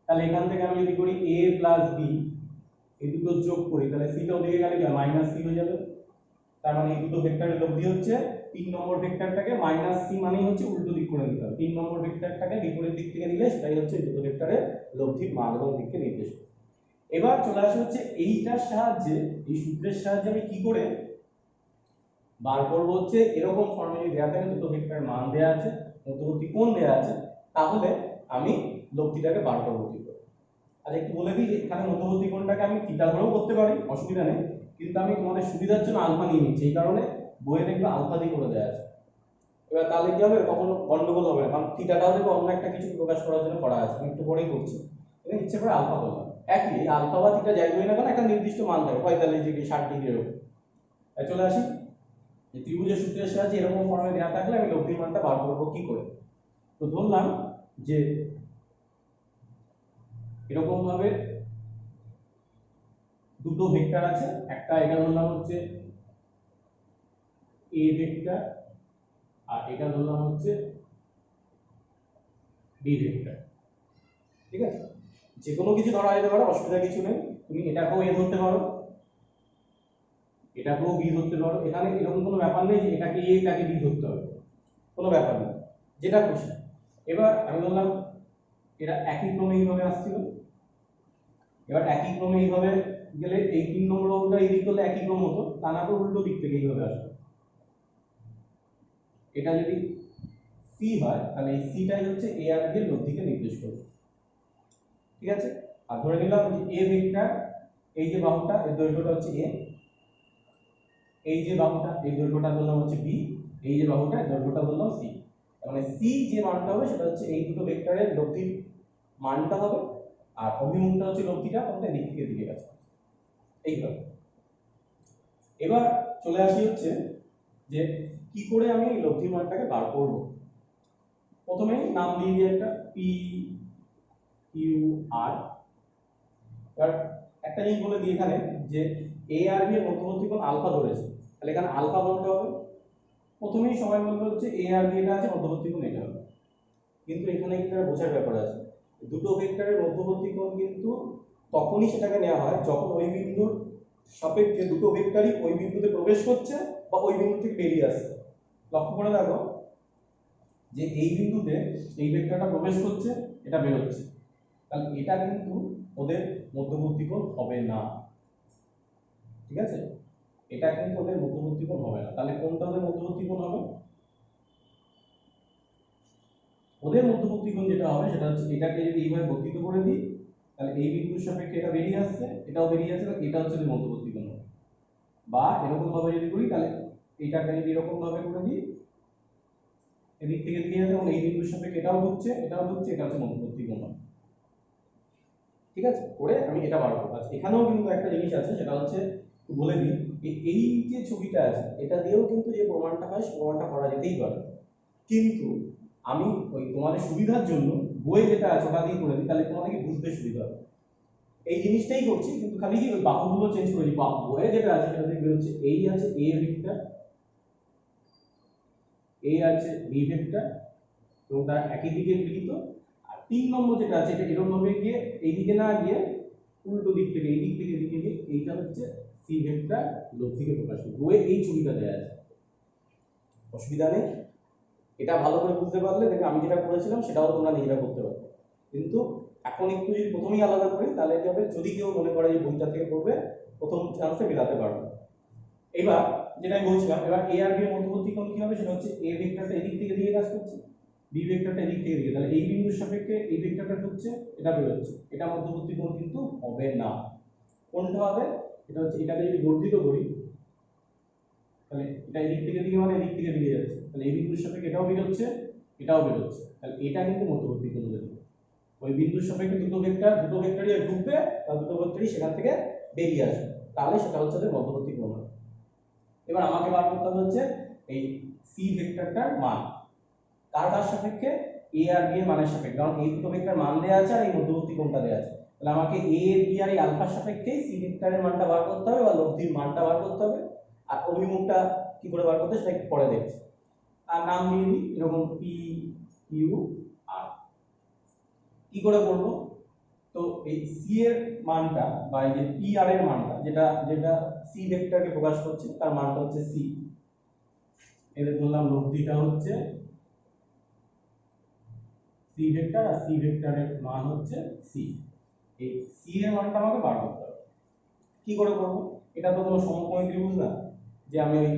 তাহলে এখান থেকে আমি যদি করি a প্লাস বি, এই দুটো যোগ করি, তাহলে সিটা ওদিকে গেলে কি মাইনাস সি হয়ে যাবে। তার মানে এই দুটো ভেক্টরের লব্ধি হচ্ছে 3 নম্বর ভেক্টরটাকে মাইনাস সি মানেই হচ্ছে উল্টো দিক করে নিতে হবে। 3 নম্বর ভেক্টরটাকে বিপরীত দিক থেকে নিলে সেটাই হচ্ছে এই দুটো ভেক্টরের লব্ধির মান এবং দিককে নির্দেশ করে। এবার চলে আসে হচ্ছে এইটার সাহায্যে, এই সূত্রের সাহায্যে আমি কি করে বার করব, হচ্ছে এরকম ফর্মে যদি দেওয়া থাকে দুটো ভেক্টরের মান দেওয়া আছে, মধ্যবর্তী কোণ দেওয়া আছে, তাহলে আমি লব্ধিটাকে বার করবো কি করে। আর একটু বলে দিই, এখানে মধ্যবর্তী কোণটাকে আমি থিটা ধরেও করতে পারি, অসুবিধা নেই, কিন্তু আমি তোমাদের সুবিধার জন্য আলফা নিয়ে নিচ্ছি, এই কারণে বইয়ে দেখবে আলফা দিয়ে করে দেওয়া আছে। এবার তাহলে কি হবে, কখনো গন্ডগোল হবে না, কারণ থিটাটাও দেখবে অন্য একটা কিছু প্রকাশ করার জন্য করা আছে, আমি একটু পরেই করছি, এখানে ইচ্ছে করে আলফা করলাম। একই আলফা বা থিটা যাই বলি না কেন, একটা নির্দিষ্ট মান থাকে 45 ডিগ্রি 60 ডিগ্রি এরকম। চলে আসি যে ত্রিভুজের সূত্রের সাহায্যে এরকম ফর্মে দেওয়া থাকলে আমি লব্ধির মানটা বার করবো কি করে। তো ধরলাম যে এরকম ভাবে দুটো ভেক্টর আছে, একটা এটা ধরলাম হচ্ছে এ ভেক্টর আর এটা ধরলাম হচ্ছে বি ভেক্টর। ঠিক আছে, যে কোনো কিছু ধরা যেতে পারে, অসুবিধা কিছু নেই। তুমি এটাকেও এ ধরতে পারো, এটাকেও বি ধরতে পারো, এখানে এরকম কোনো ব্যাপার নেই যে এটাকে এ এটাকে বি ধরতে হবে, কোনো ব্যাপার নেই, যেটা খুশি। এবার আমি বললাম এটা একই ক্রমে এইভাবে আসছিল, এবার একই ক্রমে এইভাবে গেলে এই 3 নম্বর বাহুটা এই দিক করলে একই ক্রম হতো, তা না তো উল্টো দিক থেকে এইভাবে আসবে। এটা যদি সি হয় তাহলে এই সিটাই হচ্ছে এ আর বি এর লব্ধিকে নির্দেশ করবে। ঠিক আছে, আর ধরে নিলাম যে এ ভেক্টর, এই যে বাহুটা এর দৈর্ঘ্যটা হচ্ছে এ, এই যে বাহুটা এই দৈর্ঘ্যটা ধরলাম হচ্ছে বি, এই যে বাহুটা এর দৈর্ঘ্যটা ধরলাম সি। তার মানে সি যে মানটা হবে সেটা হচ্ছে এই দুটো ভেক্টরের লব্ধির মানটা হবে, আর অভিমুখটা হচ্ছে লব্ধিটা কোনটা এদিক থেকে এদিকে গেছে এইভাবে। এবার চলে আসি হচ্ছে যে কি করে আমি এই লব্ধির মানটাকে বার করব। প্রথমেই নাম দিয়ে দিই একটা পি কিউ আর। এবার একটা জিনিস বলে দিই এখানে, যে এ আর বি এর মধ্যবর্তী কোণ আলফা ধরেছে, তাহলে এখানে আলফা বলতে হবে। প্রথমেই সবাই বলবে হচ্ছে এ আর বি এটা আছে, মধ্যবর্তী কোণ এটা হবে, কিন্তু এখানে একটা বোঝার ব্যাপার আছে। দুটো ভেক্টরের মধ্যবর্তী কোণ কিন্তু তখনই সেটাকে নেওয়া হয় যখন ওই বিন্দুর সাপেক্ষে দুটো ভেক্টরই ওই বিন্দুতে প্রবেশ করছে বা ওই বিন্দু থেকে বেরিয়ে আসছে। লক্ষ্য করে দেখো যে এই বিন্দুতে এই ভেক্টরটা প্রবেশ করছে, এটা বের হচ্ছে, তাহলে এটা কিন্তু ওদের মধ্যবর্তী কোণ হবে না, ঠিক আছে? এটা কিন্তু ওদের মধ্যবর্তী কোণ হবে না। তাহলে কোনটা ওদের মধ্যবর্তী কোণ হবে? ওদের মধ্যবর্তী কোণ যেটা হবে সেটা হচ্ছে এটাকে যদি এইভাবে বর্ধিত করে দিই, তাহলে এই বিন্দুর সাপেক্ষে এটা বেরিয়ে আসছে, এটাও বেরিয়ে আসছে, এটা হচ্ছে ওদের মধ্যবর্তী কোণ হবে। বা এরকম ভাবে যদি করি, তাহলে এইটাকে যদি এরকম ভাবে করে দিই, এদিক থেকে এদিকে যাচ্ছে, এবং এই বিন্দুর সাপেক্ষে এটাও ঢুকছে, এটাও ঢুকছে, এটা হচ্ছে মধ্যবর্তী কোণ হবে। ঠিক আছে, করে আমি এটা বার করবো। আচ্ছা, এখানেও কিন্তু একটা জিনিস আছে, সেটা হচ্ছে বলে দিই, এই যে ছবিটা আছে এটা দিয়েও কিন্তু যে প্রমাণটা হয় সেই প্রমাণটা করা যেতেই পারে, কিন্তু আমি ওই তোমাদের সুবিধার জন্য বইয়ে যেটা আছে ওটা দিয়ে করে দিই, তাহলে তোমাদেরকে বুঝতে সুবিধা হবে। এই জিনিসটাই করছি, কিন্তু খালি কি ওই বাহুগুলো চেঞ্জ করে দিই। বইয়ে যেটা আছে সেটা দেখবে হচ্ছে এই আছে এ ভেক্টর, এই আছে বি ভেক্টর, এবং তার একই দিকে গৃহীত। আর 3 নম্বর যেটা আছে এটা এরকম ভাবে গিয়ে এই দিকে না গিয়ে উল্টো দিক থেকে এই দিক থেকে এদিকে গিয়ে এইটা হচ্ছে সি ভেক্টর লব্ধিকে প্রকাশ করে। বইয়ে এই ছবিটা দেয়া আছে, অসুবিধা নেই। এটা ভালো করে বুঝতে পারলে দেখবে আমি যেটা করেছিলাম সেটাও তোমরা নিজেরা করতে পারবে। কিন্তু এখন একটু যদি প্রথমেই আলাদা করি, তাহলে কি হবে, যদি কেউ মনে করে যে বইটা থেকে পড়বে, প্রথম চান্সে মেলাতে পারবে। এবার যেটা আমি বলছিলাম, এবার এ আর বি এর মধ্যবর্তী কোণ কি হবে, সেটা হচ্ছে এ ভেক্টরটা এদিক থেকে দিয়ে কাজ করছে, বি ভেক্টরটা এদিক থেকে দিয়ে, তাহলে এই বিন্দুর সাপেক্ষে এই ভেক্টরটা ঢুকছে, এটা বেরোচ্ছে, এটা মধ্যবর্তী কোণ কিন্তু হবে না। কোনটা হবে? এটা হচ্ছে এটাকে যদি বর্ধিত করি, তাহলে এটা এদিক থেকে দিকে মানে এদিক থেকে বেরিয়ে যাচ্ছে, তাহলে এই বিন্দুর সাপেক্ষে এটাও বেরোচ্ছে, এটাও বেরোচ্ছে, তাহলে এটা কিন্তু মধ্যবর্তী কোণ হবে। ওই বিন্দুর সাপেক্ষে দুটো ভেক্টরই ঢুকবে, আর দুটো ভেক্টরই সেখান থেকে বেরিয়ে আসবে, তাহলে সেটা হচ্ছে ওদের মধ্যবর্তী কোণ হবে। এবার আমাকে বার করতে হবে হচ্ছে এই সি ভেক্টরটার মান, কার সাপেক্ষে? এ আর বি এর মানের সাপেক্ষে, কারণ এই দুটো ভেক্টর মান দেওয়া আছে আর এই মধ্যবর্তী কোণটা দেওয়া আছে। তাহলে আমাকে এ বি আর এই আলফার সাপেক্ষে সি ভেক্টরের মানটা বার করতে হবে, বা লব্ধির মানটা বার করতে হবে। আর অভিমুখটা কি করে বার করতে সেটা একটু পরে দেখছি। আর নাম দিয়ে দিই এরকম পি কিউ আর। কি করে করব? তো এই সি এর মানটা বা এই যে পি আর এর মানটা, যেটা যেটা সি ভেক্টরকে প্রকাশ করছে, তার মানটা হচ্ছে সি। এদের ধরলাম লব্ধিটা হচ্ছে সি ভেক্টর, আর সি ভেক্টরের মান হচ্ছে সি। এই সি এর মানটা আমাকে বার করতে হবে। কি করে করব? এটা তো কোনো সমকোণী ত্রিভুজ না যে আমি ওই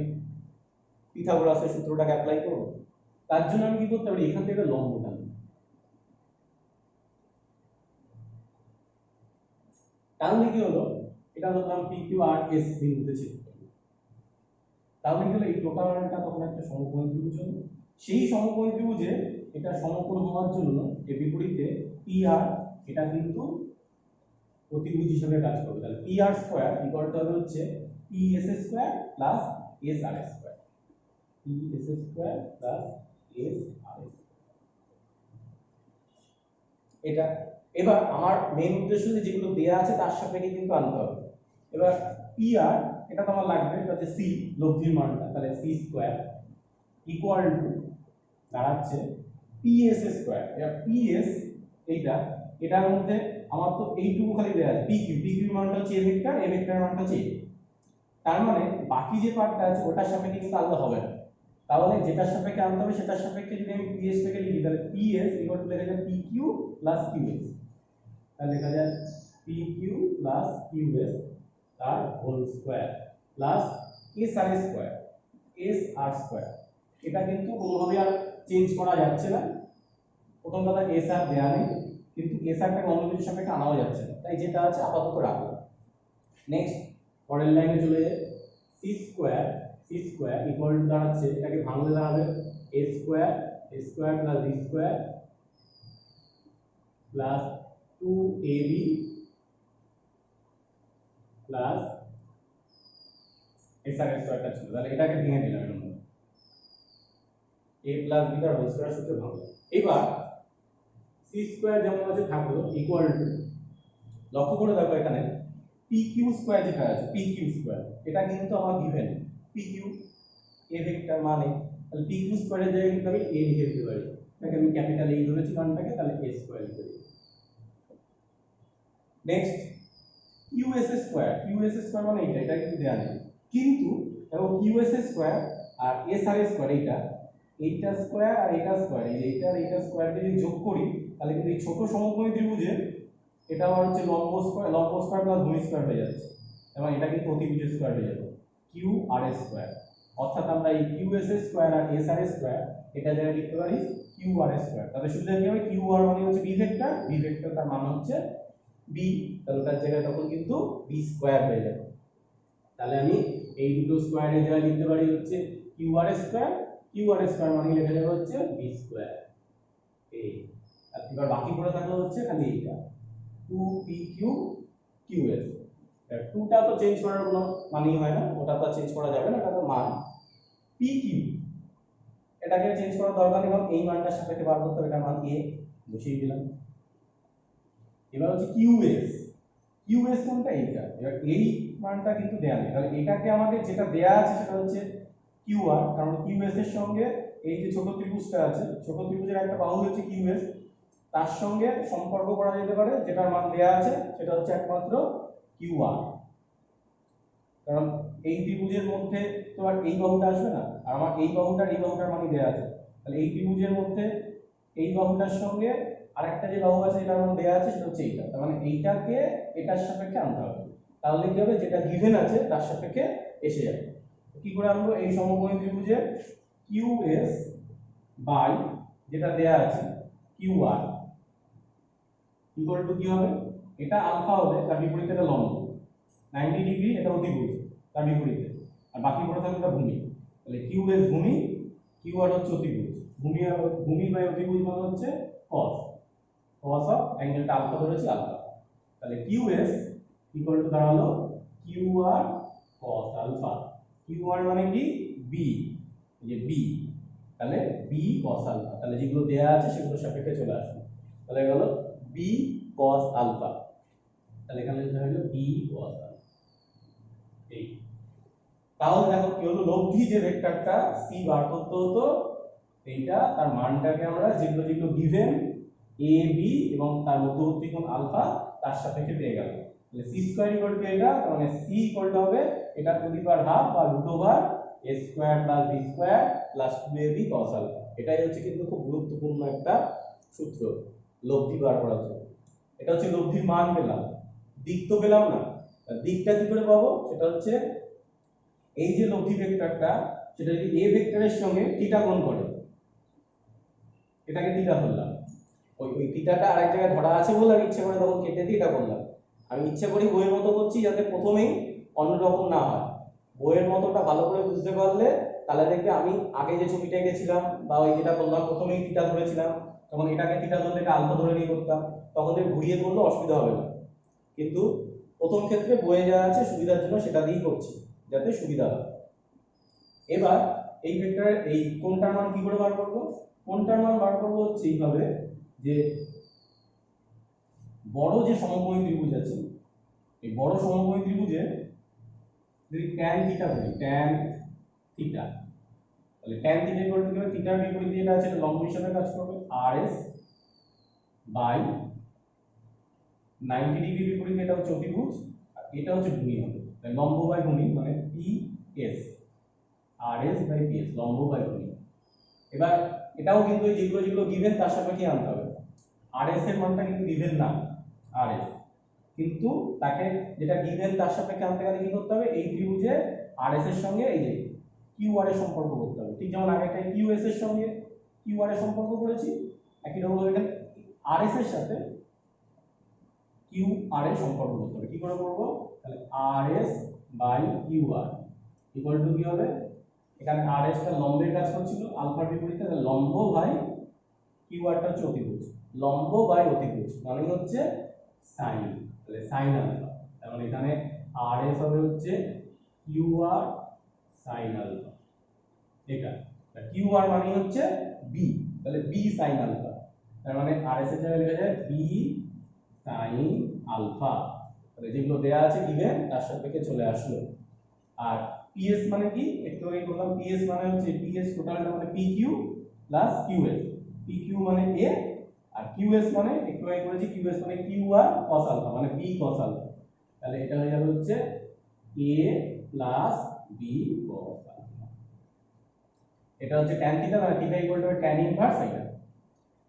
পিথাগোরাসের সূত্রটাকে অ্যাপ্লাই করব। তার জন্য আমি কি করতে পারি, এখান থেকে লম্ব টানব। তাহলে কি হলো, এটা ধরলাম পি কিউ আর এস বিন্দুতে ছেদ করবে। তাহলে কি হলো, এই টোটালটা তখন একটা সমকোণী ত্রিভুজ হলো। সেই সমকোণী ত্রিভুজে এটা সমকোণ হওয়ার জন্য এর বিপরীতে পি আর এটা কিন্তু প্রতিভুজ হিসেবে কাজ করবে। তাহলে P R square equal to হচ্ছে P S square plus S R square, P S square plus S R square. এটা এবার আমার মেইন উদ্দেশ্য যে যেগুলো দেয়া আছে তার সাপেক্ষে কিন্তু আনতে হবে। এবার পি আর এটা তো আমার লাগবে, এটা হচ্ছে সি লব্ধির মানটা, তাহলে সি স্কয়ার ইকুয়াল টু দাঁড়াচ্ছে পি এস স্কয়ার। এটা পি এস এইটা, এটার মধ্যে আমার তো এইটুকু খালি দেয়া আছে পি কিউ, পি কিউ মানটা হচ্ছে এ ভেক্টর, এ ভেক্টরের মানটা হচ্ছে এ। তার মানে বাকি যে পার্টটা আছে ওটার সাপেক্ষে কিন্তু আলাদা হবে না। তাহলে যেটার সাপেক্ষে আনতে হবে সেটার সাপেক্ষে যদি আমি পিএস থেকে লিখি, তাহলে পিএস ইকুয়াল টু লেখা যায় পি কিউ প্লাস কিউএস, তাহলে লেখা যায় পি কিউ প্লাস কিউএস তার whole square plus S R square, S R square. এটা কিন্তু কোনোভাবে আর চেঞ্জ করা যাচ্ছে না। প্রথম কথা এস আর দেয়া নেই, কিন্তু এস আরটাকে অন্য কিছুর সাপেক্ষে আনাও যাচ্ছে না, তাই যেটা আছে আপাতত রাখলাম। নেক্সট পরের লাইনে চলে যায় সি স্কয়ার ইকুয়াল টু দাঁড়াচ্ছে, এটাকে ভাঙলে দাঁড়াবে A square plus B square plus 2ab plus S R স্কয়ারটা ছিল, তাহলে এটাকে ভেঙে দিলাম এর মধ্যে a প্লাস b তার হোল স্কয়ার সূত্রে ভাঙলাম। এবার সি স্কয়ার যেমন আছে থাকলো ইকুয়াল টু, লক্ষ্য করে দেখো এখানে পি কিউ স্কয়ার যেটা আছে, পি কিউ স্কয়ার এটা কিন্তু আমার given, P Q A vector মানে, তাহলে পি কিউ স্কয়ারের জায়গায় কিন্তু আমি এ লিখে দিতে পারি, এটাকে আমি ক্যাপিটাল এ ধরেছি মানটাকে, তাহলে এ স্কয়ার লিখে দিই। নেক্সট কিউএস স্কয়ার মানে এটা কিন্তু দেয়া নেই, কিন্তু দেখো কিউএস স্কয়ার আর এস আর স্কয়ার এইটা স্কয়ার আর এটা স্কয়ার, এইটা আর এইটা স্কয়ার যদি যোগ করি, তাহলে কিন্তু এই ছোট সমকোণী ত্রিভুজের এটা আবার হচ্ছে লম্ব স্কয়ার প্লাস ভূমি স্কয়ার হয়ে যাচ্ছে, এবং এটা কিন্তু অতিভুজ স্কয়ার হয়ে যাবে কিউ আর স্কয়ার। অর্থাৎ আমরা এই কিউ এস স্কয়ার আর এস আর স্কয়ার এটা জায়গায় লিখতে পারি কিউ আর স্কয়ার। তাহলে সুবিধা কি হবে, কিউ আর মানে হচ্ছে বি ভেক্টর, বি ভেক্টর তার মান হচ্ছে বি, তাহলে তার জায়গায় তখন কিন্তু বি স্কয়ার হয়ে যাবে। তাহলে আমি এই দুটো স্কয়ারের জায়গায় লিখতে পারি হচ্ছে কিউ আর স্কয়ার মানে লেখা যাবে হচ্ছে বি স্কয়ার। এই আর এবার বাকি পড়ে থাকলো হচ্ছে খালি এইটা 2pq qs। 2টা তো চেঞ্জ করার কোনো মানেই হয় না, ওটা তো চেঞ্জ করা যাবে না, এটা তো মান pq, এটাকে চেঞ্জ করার দরকার নেই, কারণ এই মানটার সাপেক্ষে বার করতে হবে, এটার মান a বসিয়ে দিলাম। এবার হচ্ছে qs কোনটা, এইটা। এবার এই মানটা কিন্তু দেয়া নেই, তাহলে এটাকে আমাদের যেটা দেয়া আছে সেটা হচ্ছে qr, কারণ qs এর সঙ্গে এই যে ছোট ত্রিভুজটা আছে, ছোট ত্রিভুজের একটা বাহু হচ্ছে qs, তার সঙ্গে সম্পর্ক করা যেতে পারে যেটার মান দেয়া আছে সেটা হচ্ছে একমাত্র qr। কারণ এই ত্রিভুজের মধ্যে তো আর এই বাহুটা আসবে না, আর আমার এই বাহুটার মানই দেয়া আছে, তাহলে এই ত্রিভুজের মধ্যে এই বাহুটার সঙ্গে আরেকটা যে বাহু আছে যেটার মান দেয়া আছে সেটা হচ্ছে এইটা, তার মানে এইটাকে এটার সাপেক্ষে আনতে হবে, তাহলে কি হবে, যেটা গিভেন আছে তার সাপেক্ষে এসে যাবে। কি করে আনবো, এই সমকোণী ত্রিভুজের qs বাই যেটা দেয়া আছে qr ইকুয়াল টু কি হবে, এটা আলফা হবে, তার বিপরীতে এটা লম্ব 90 ডিগ্রি, এটা অতিভুজ তার বিপরীতে, আর বাকি পড়ে থাকবে এটা ভূমি। তাহলে qs ভূমি, qr হচ্ছে অতিভুজ, ভূমি বাই অতিভুজ মানে হচ্ছে cos অফ অ্যাঙ্গেলটা আলফা ধরেছি আলফা। তাহলে qs ইকুয়াল টু দাঁড়ালো qr cos আলফা। qr মানে কি b, এই যে b, তাহলে b cos আলফা, তাহলে যেগুলো দেয়া আছে সেগুলো সাপেক্ষে চলে আসবে, তাহলে গেল b cos আলফা, তাহলে এখানে লিখতে হলো b cos আলফা। এই তাহলে দেখো কি হলো, লব্ধি যে ভেক্টরটা c বার করতে হতো, এইটা তার মানটাকে আমরা যেগুলো যেগুলো গিভেন a b এবং তার মধ্যবর্তী কোণ আলফা তার সাপেক্ষে পেয়ে গেল। তাহলে c স্কয়ার ইকুয়াল টু এটা, তার মানে c ইকুয়াল টু হবে এটা টু দি পাওয়ার হাফ বা root over a square plus b square plus 2ab cos alpha. এটাই হচ্ছে কিন্তু খুব গুরুত্বপূর্ণ একটা সূত্র লব্ধি বার করার জন্য। এটা হচ্ছে লব্ধির মান পেলাম, দিক তো পেলাম না, দিকটা কি করে পাবো, সেটা হচ্ছে এই যে লব্ধি ভেক্টরটা সেটা যদি a ভেক্টরের সঙ্গে থিটা কোণ করে, এটাকে থিটা ধরলাম, ওই থিটাটা আরেক জায়গায় ধরা আছে বলে আমি ইচ্ছে করে তখন কেটে দিয়ে এটা করলাম। আমি ইচ্ছে করি বইয়ের মতো করছি যাতে প্রথমেই অন্যরকম না হয়, বইয়ের মতোটা ভালো করে বুঝতে পারলে তাহলে দেখবে আমি আগে যে ছবিটা এঁকেছিলাম বা ওই যেটা করলাম প্রথমেই থিটা ধরেছিলাম, তখন এটাকে থিটা ধরলে এটা আলফা ধরে নিয়ে করতাম, তখন ঘুরিয়ে করলে অসুবিধা হবে না। কিন্তু প্রথম ক্ষেত্রে বইয়ে যা আছে সুবিধার জন্য সেটা দিয়েই করছি যাতে সুবিধা হয়। এবার এই ভেক্টরের এই কোণটার মান কি করে বার করব, কোণটার মান বার করব হচ্ছে এইভাবে যে বড় যে সমকোণী ত্রিভুজ আছে, এই বড় সমকোণী ত্রিভুজে যদি tan থিটা বলি, tan থিটা, তাহলে tan থিটা ইকুয়াল টু কি হবে, থিটার বিপরীতে যেটা আছে এটা লম্ব হিসাবে কাজ করবে rs বাই 90 ডিগ্রি বিপরীতে এটা হচ্ছে অতিভুজ আর এটা হচ্ছে ভূমি হবে, তাই লম্ব বাই ভূমি মানে ps, rs বাই ps লম্ব বাই ভূমি। এবার এটাও কিন্তু যেগুলো যেগুলো গিভেন তার সাপেক্ষে আনতে হবে, rs এর মানটা কিন্তু গিভেন না rs, কিন্তু তাকে যেটা গিভেন তার সাপেক্ষে আনতে গেলে কি করতে হবে, এই ত্রিভুজে rs এর সঙ্গে এই যে qr এর সম্পর্ক করতে হবে, ঠিক যেমন আগে একটা qs এর সঙ্গে qr এর সম্পর্ক করেছি, একই রকম এখানে rs এর সাথে qr এর সম্পর্ক করতে হবে। কি করে করব, তাহলে rs by qr equal to কি হবে, এখানে rs টা লম্বের কাজ করছিল আলফার বিপরীতে, তাহলে লম্ব বাই qr টা হচ্ছে অতিভুজ, লম্ব বাই অতিভুজ মানে হচ্ছে sin, তাহলে sin আলফা, তার মানে এখানে rs হবে হচ্ছে qr sin আলফা, এটা qr মানে হচ্ছে b, তাহলে b sin আলফা, তার মানে rs এর জায়গায় লেখা যায় b sin আলফা, তাহলে যেগুলো দেয়া আছে গিভেন তার সাপেক্ষে চলে আসলো। আর ps মানে কি, একটু আগে বললাম ps মানে হচ্ছে ps টোটালটা মানে pq প্লাস qs, pq মানে a আর qs মানে একটু আগে করেছি qs মানে qr cos আলফা মানে b cos আলফা, তাহলে এটা হয়ে যাবে হচ্ছে a plus b cos alpha. এটা হচ্ছে tan থিটা মানে theta equal to tan inverse এটা,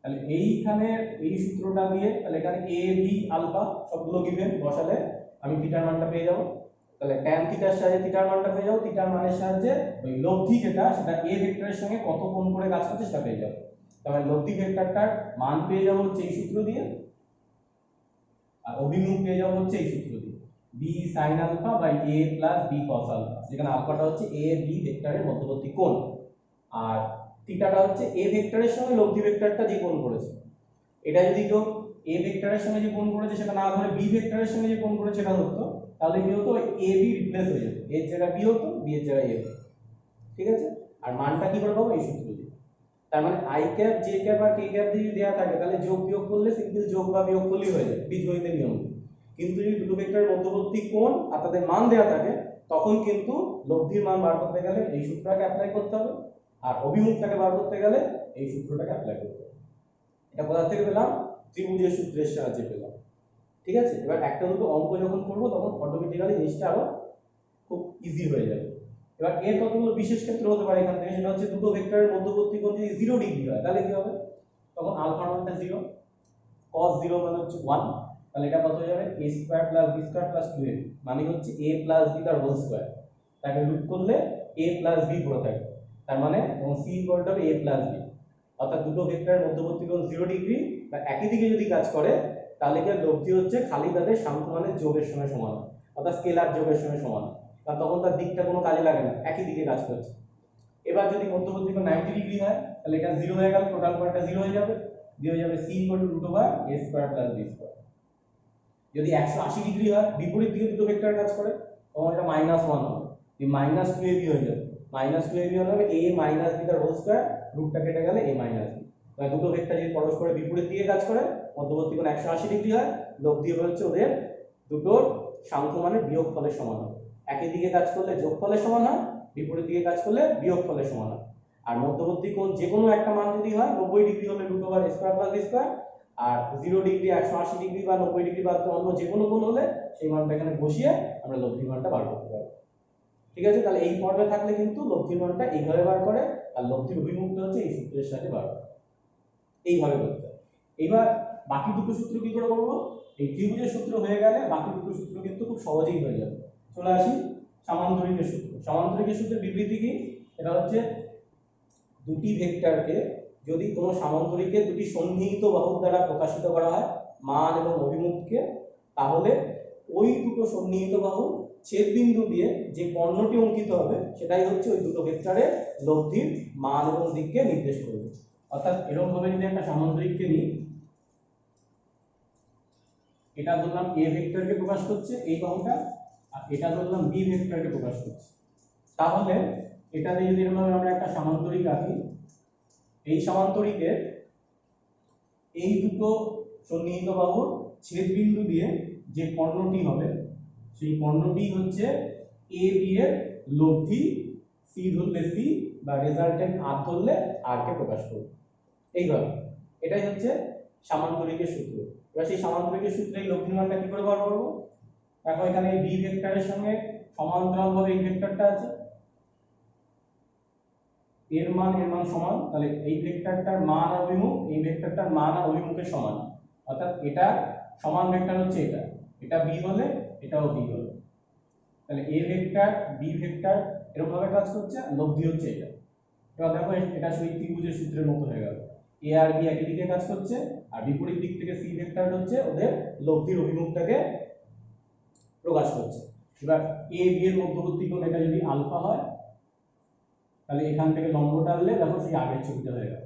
তাহলে এইখানে এই সূত্রটা দিয়ে তাহলে এখানে এ বি আলফা সবগুলো গিভেন বসালে আমি থিটার মানটা পেয়ে যাব। তাহলে tan থিটার সাহায্যে থিটার মানটা পেয়ে যাব, থিটার মানের সাহায্যে ওই লব্ধি যেটা সেটা a ভেক্টরের সঙ্গে কত কোণ করে কাজ করছে সেটা পেয়ে যাব। তাহলে লব্ধি ভেক্টরটার মান পেয়ে যাব হচ্ছে এই সূত্র দিয়ে, আর অভিমুখ পেয়ে যাব হচ্ছে এই সূত্র দিয়ে, b sin alpha by a plus b cos alpha, যেখানে আলফাটা হচ্ছে a b ভেক্টরের মধ্যবর্তী কোণ, আর থিটাটা হচ্ছে a ভেক্টরের সঙ্গে লব্ধি ভেক্টরটা যে কোণ করেছে। এটা যদি কেউ a ভেক্টরের সঙ্গে যে কোণ করেছে সেটা না ধরে b ভেক্টরের সঙ্গে যে কোণ করেছে সেটা ধরতো, তাহলে কি হতো a b রিপ্লেস হয়ে যেত, a এর জায়গায় b হতো, b এর জায়গায় a হতো। ঠিক আছে, আর মানটা কি করে পাবো এই সূত্র দিয়ে। তার মানে i ক্যাপ j ক্যাপ আর k ক্যাপ যদি দেয়া থাকে তাহলে যোগ বিয়োগ করলে সিম্পল যোগ বা বিয়োগ করলেই হয়ে যায় বীজগণিতের নিয়ম। কিন্তু যদি দুটো ভেক্টরের মধ্যবর্তী কোণ আর তাদের মান দেয়া থাকে তখন কিন্তু লব্ধির মান বার করতে গেলে এই সূত্রটাকে অ্যাপ্লাই করতে হবে, আর অভিমুখটাকে বার করতে গেলে এই সূত্রটাকে অ্যাপ্লাই করতে হবে। এটা কোথা থেকে পেলাম? ত্রিভুজের সূত্রের সাহায্যে পেলাম। ঠিক আছে, এবার একটা দুটো অঙ্ক যখন করবো তখন অটোমেটিক্যালি জিনিসটা আরো খুব ইজি হয়ে যাবে। এবার এর কতগুলো বিশেষ ক্ষেত্র হতে পারে এখান থেকে, সেটা হচ্ছে দুটো ভেক্টরের মধ্যবর্তী কোণ যদি 0 ডিগ্রি হয় তাহলে কি হবে? তখন আলফা মানটা 0, cos 0 মানে হচ্ছে 1, তাহলে এটা কত হয়ে যাবে a square plus b square plus 2ab, মানে হচ্ছে a প্লাস b তার হোল স্কয়ার, তাকে রুট করলে a প্লাস b পড়ে থাকে, তার মানে এবং c equal two a plus b। অর্থাৎ দুটো ভেক্টরের মধ্যবর্তী কোণ 0 ডিগ্রি বা একই দিকে যদি কাজ করে তাহলে কি লব্ধি হচ্ছে খালি তাদের সাংখ্য মানের যোগের সঙ্গে সমান, অর্থাৎ স্কেলার যোগের সঙ্গে সমান, কারণ তখন তার দিকটা কোনো কাজে লাগে না, একই দিকে কাজ করছে। এবার যদি মধ্যবর্তী কোণ 90 ডিগ্রি হয় তাহলে এটা 0 হয়ে গেল, টোটাল কোণটা 0 হয়ে যাবে, দিয়ে হয়ে যাবে c equal to root over a square plus b square. যদি 180 ডিগ্রি হয় বিপরীত দিকে দুটো ভেক্টর কাজ করে তখন এটা -1 হবে, এই -2ab হয়ে যাবে, -2ab হবে a মাইনাস b তার হোল স্কয়ার, রুটটা কেটে গেলে a মাইনাস b। তাহলে দুটো ভেক্টর যদি পরস্পরের বিপরীত দিকে কাজ করে মধ্যবর্তী কোণ 180 ডিগ্রি হয়, লব্ধি হচ্ছে ওদের দুটোর সাংখ্য মানের বিয়োগফলের সমান হবে। একই দিকে কাজ করলে যোগফলের সমান হয়, বিপরীত দিকে কাজ করলে বিয়োগফলের সমান হয়। আর মধ্যবর্তী কোণ যে কোনো একটা মান যদি হয় 90 ডিগ্রি হলে root over a square plus b square, আর 0 ডিগ্রি 180 ডিগ্রি বা 90 ডিগ্রি বা অন্য যে কোনো কোণ হলে সেই মানটা এখানে বসিয়ে আমরা লব্ধি মানটা বার করতে পারবো। ঠিক আছে, তাহলে এই পর্বে থাকলে কিন্তু লব্ধি মানটা এইভাবে বার করে, আর লব্ধির অভিমুখটা হচ্ছে এই সূত্রের সাথে বার করে, এইভাবে করতে হয়। এবার বাকি দুটো সূত্র কি করে করবো? এই ত্রিভুজের সূত্র হয়ে গেলে বাকি দুটো সূত্র কিন্তু খুব সহজেই হয়ে যাবে। চলে আসি সামান্তরিকের সূত্র। সামান্তরিকের সূত্রের বিবৃতি কি? এটা হচ্ছে দুটি ভেক্টরকে যদি কোনো সামান্তরিকের দুটি সন্নিহিত বাহুর দ্বারা প্রকাশিত করা হয় মান এবং অভিমুখকে, তাহলে ওই দুটো সন্নিহিত বাহুর ছেদবিন্দু দিয়ে যে কর্ণটি অঙ্কিত হবে সেটাই হচ্ছে ওই দুটো ভেক্টরের লব্ধির মান এবং দিককে নির্দেশ করবে। অর্থাৎ এরকম ভাবে যদি একটা সামান্তরিককে নিই, এটা ধরলাম a ভেক্টরকে প্রকাশ করছে এই বাহুটা, আর এটা ধরলাম b ভেক্টরকে প্রকাশ করছে, তাহলে এটাতে যদি এরকম আমরা একটা সামান্তরিক আঁকি, এই সামান্তরিকের এই দুটো সন্নিহিত বাহুর ছেদবিন্দু দিয়ে যে কর্ণটি হবে সেই কর্ণটি হচ্ছে a b এর লব্ধি, c ধরলে c বা রেজাল্টেন্ট r ধরলে r কে প্রকাশ করবে। এইভাবে এটাই হচ্ছে সামান্তরিকের সূত্র। এবার সেই সামান্তরিকের সূত্রে এই লব্ধির মানটা কি করে বার করব? দেখো এখানে এই b ভেক্টরের সঙ্গে সমান্তরালভাবে এই ভেক্টরটা আছে, এর মান সমান, তাহলে এই ভেক্টরটার মান আর অভিমুখ এই ভেক্টরটার মান আর অভিমুখের সমান, অর্থাৎ এটা সমান ভেক্টর হচ্ছে এটা, এটা b হলে এটাও b হলো, তাহলে a ভেক্টর b ভেক্টর এরকম ভাবে কাজ করছে, লব্ধি হচ্ছে এটা। এবার দেখো এটা সেই ত্রিভুজের সূত্রের মতো হয়ে গেল, a আর b একই দিকে কাজ করছে, আর বিপরীত দিক থেকে c ভেক্টর হচ্ছে ওদের লব্ধির অভিমুখটাকে প্রকাশ করছে। এবার a b এর মধ্যবর্তী কোণ এটা যদি আলফা হয় তাহলে এখান থেকে লম্ব টানলে দেখো সেই আগের ছবিটা হয়ে গেল।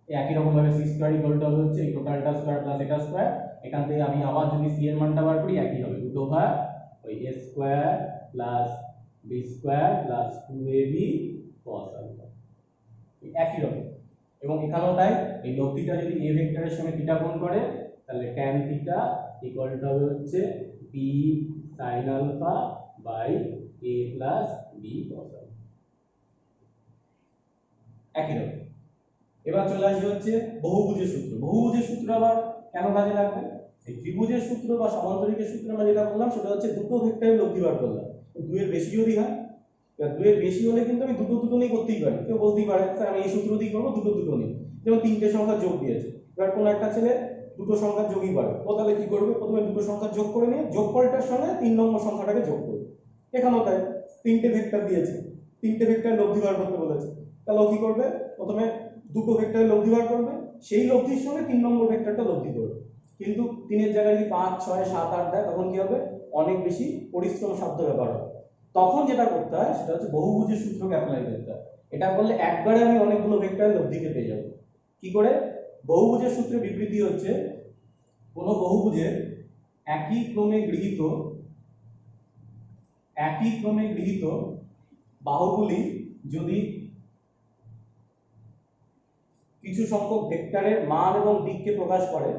একই রকম ভাবে c স্কয়ার ইকুয়াল টু হচ্ছে এই টোটালটা স্কয়ার প্লাস এটা স্কয়ার, এখান থেকে আমি আবার যদি c এর মানটা বার করি একই হবে, রুট ওভার ওই a square plus b square plus 2ab cos alpha, একই রকম। এবং এখানেও তাই, এই লব্ধিটা যদি a ভেক্টরের সঙ্গে থিটা কোণ করে তাহলে tan থিটা ইকুয়াল টু হবে হচ্ছে b sin alpha by a plus b cos alpha, একই রকম। এবার চলে আসবে হচ্ছে বহুভুজের সূত্র। বহুভুজের সূত্র আবার কেন কাজে লাগবে? এই ত্রিভুজের সূত্র বা সমান্তরিকের সূত্র আমরা যেটা বললাম সেটা হচ্ছে দুটো ভেক্টরের লব্ধি বার করলাম, দুইয়ের বেশি যদি হয়, দুইয়ের বেশি হলে কিন্তু আমি দুটো দুটো নিয়ে করতেই পারি, কেউ বলতেই পারে স্যার আমি এই সূত্র দিয়ে করবো দুটো দুটো নিয়ে, যেমন তিনটে সংখ্যা যোগ দিয়েছে, এবার কোন একটা ছেলে দুটো সংখ্যা যোগই করে, ও তাহলে কি করবে, প্রথমে দুটো সংখ্যা যোগ করে নিয়ে যোগফলটার সঙ্গে 3 নম্বর সংখ্যাটাকে যোগ করবে। এখানেও তাই, তিনটে ভেক্টর দিয়েছে, তিনটে ভেক্টর লব্ধি বার করতে বলেছে, তাহলে ও কি করবে, প্রথমে দুটো ভেক্টরের লব্ধি বার করবে, সেই লব্ধির সঙ্গে 3 নম্বর ভেক্টরটা লব্ধি করবে। কিন্তু 3-এর জায়গায় যদি 5, 6, 7, 8 দেয় তখন কি হবে, অনেক বেশি পরিশ্রম সাধ্য ব্যাপার হবে। তখন যেটা করতে হয় সেটা হচ্ছে বহুভুজের সূত্রকে অ্যাপ্লাই করতে হয়। এটা করলে একবারে আমি অনেকগুলো ভেক্টরের লব্ধিকে পেয়ে যাব। কি করে, বহুভুজের সূত্রে বিবৃতি হচ্ছে কোন বহুভুজের একই ক্রমে গৃহীত বাহুগুলি যদি কিছু সংখ্যক ভেক্টরের মান এবং দিককে প্রকাশ করে,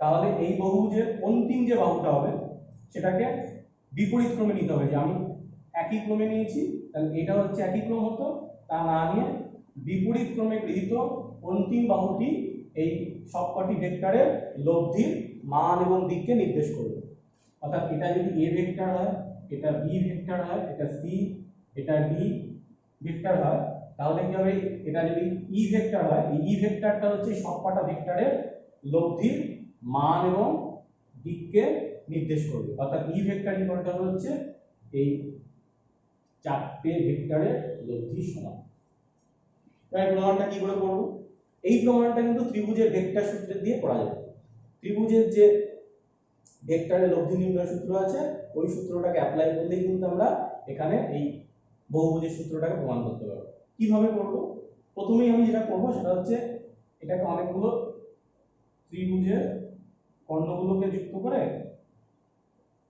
তাহলে এই বহুভুজের অন্তিম যে বাহুটা হবে সেটাকে বিপরীত ক্রমে নিতে হবে। যে আমি একই ক্রমে নিয়েছি, তাহলে এটা হচ্ছে একই ক্রম হতো, তা না নিয়ে বিপরীত ক্রমে গৃহীত অন্তিম বাহুটি এই সবকটি ভেক্টরের লব্ধির মান এবং দিককে নির্দেশ করবে। অর্থাৎ এটা যদি এ ভেক্টর হয়, এটা বি ভেক্টর হয়, এটা সি, এটা ডি ভেক্টর হয়, তাহলে কি হবে, এটা যদি ই ভেক্টর হয়, এই ই ভেক্টরটা হচ্ছে সবকটা ভেক্টরের লব্ধির মান এবং দিককে নির্দেশ করবে। অর্থাৎ ই ভেক্টর ইকুয়ালটা হচ্ছে এই চারটে ভেক্টরের লব্ধির সমান। এবার প্রমাণটা কি করে করব, এই প্রমাণটা কিন্তু ত্রিভুজের ভেক্টর সূত্র দিয়ে করা যাবে। ত্রিভুজের যে ভেক্টরের লব্ধি নির্ণয় সূত্র আছে, ওই সূত্রটাকে অ্যাপ্লাই করলেই কিন্তু আমরা এখানে এই বহুভুজের সূত্রটাকে প্রমাণ করতে পারবো। কিভাবে করব, প্রথমেই আমি যেটা করব সেটা হচ্ছে এটাকে অনেকগুলো ত্রিভুজের কর্ণগুলোকে যুক্ত করে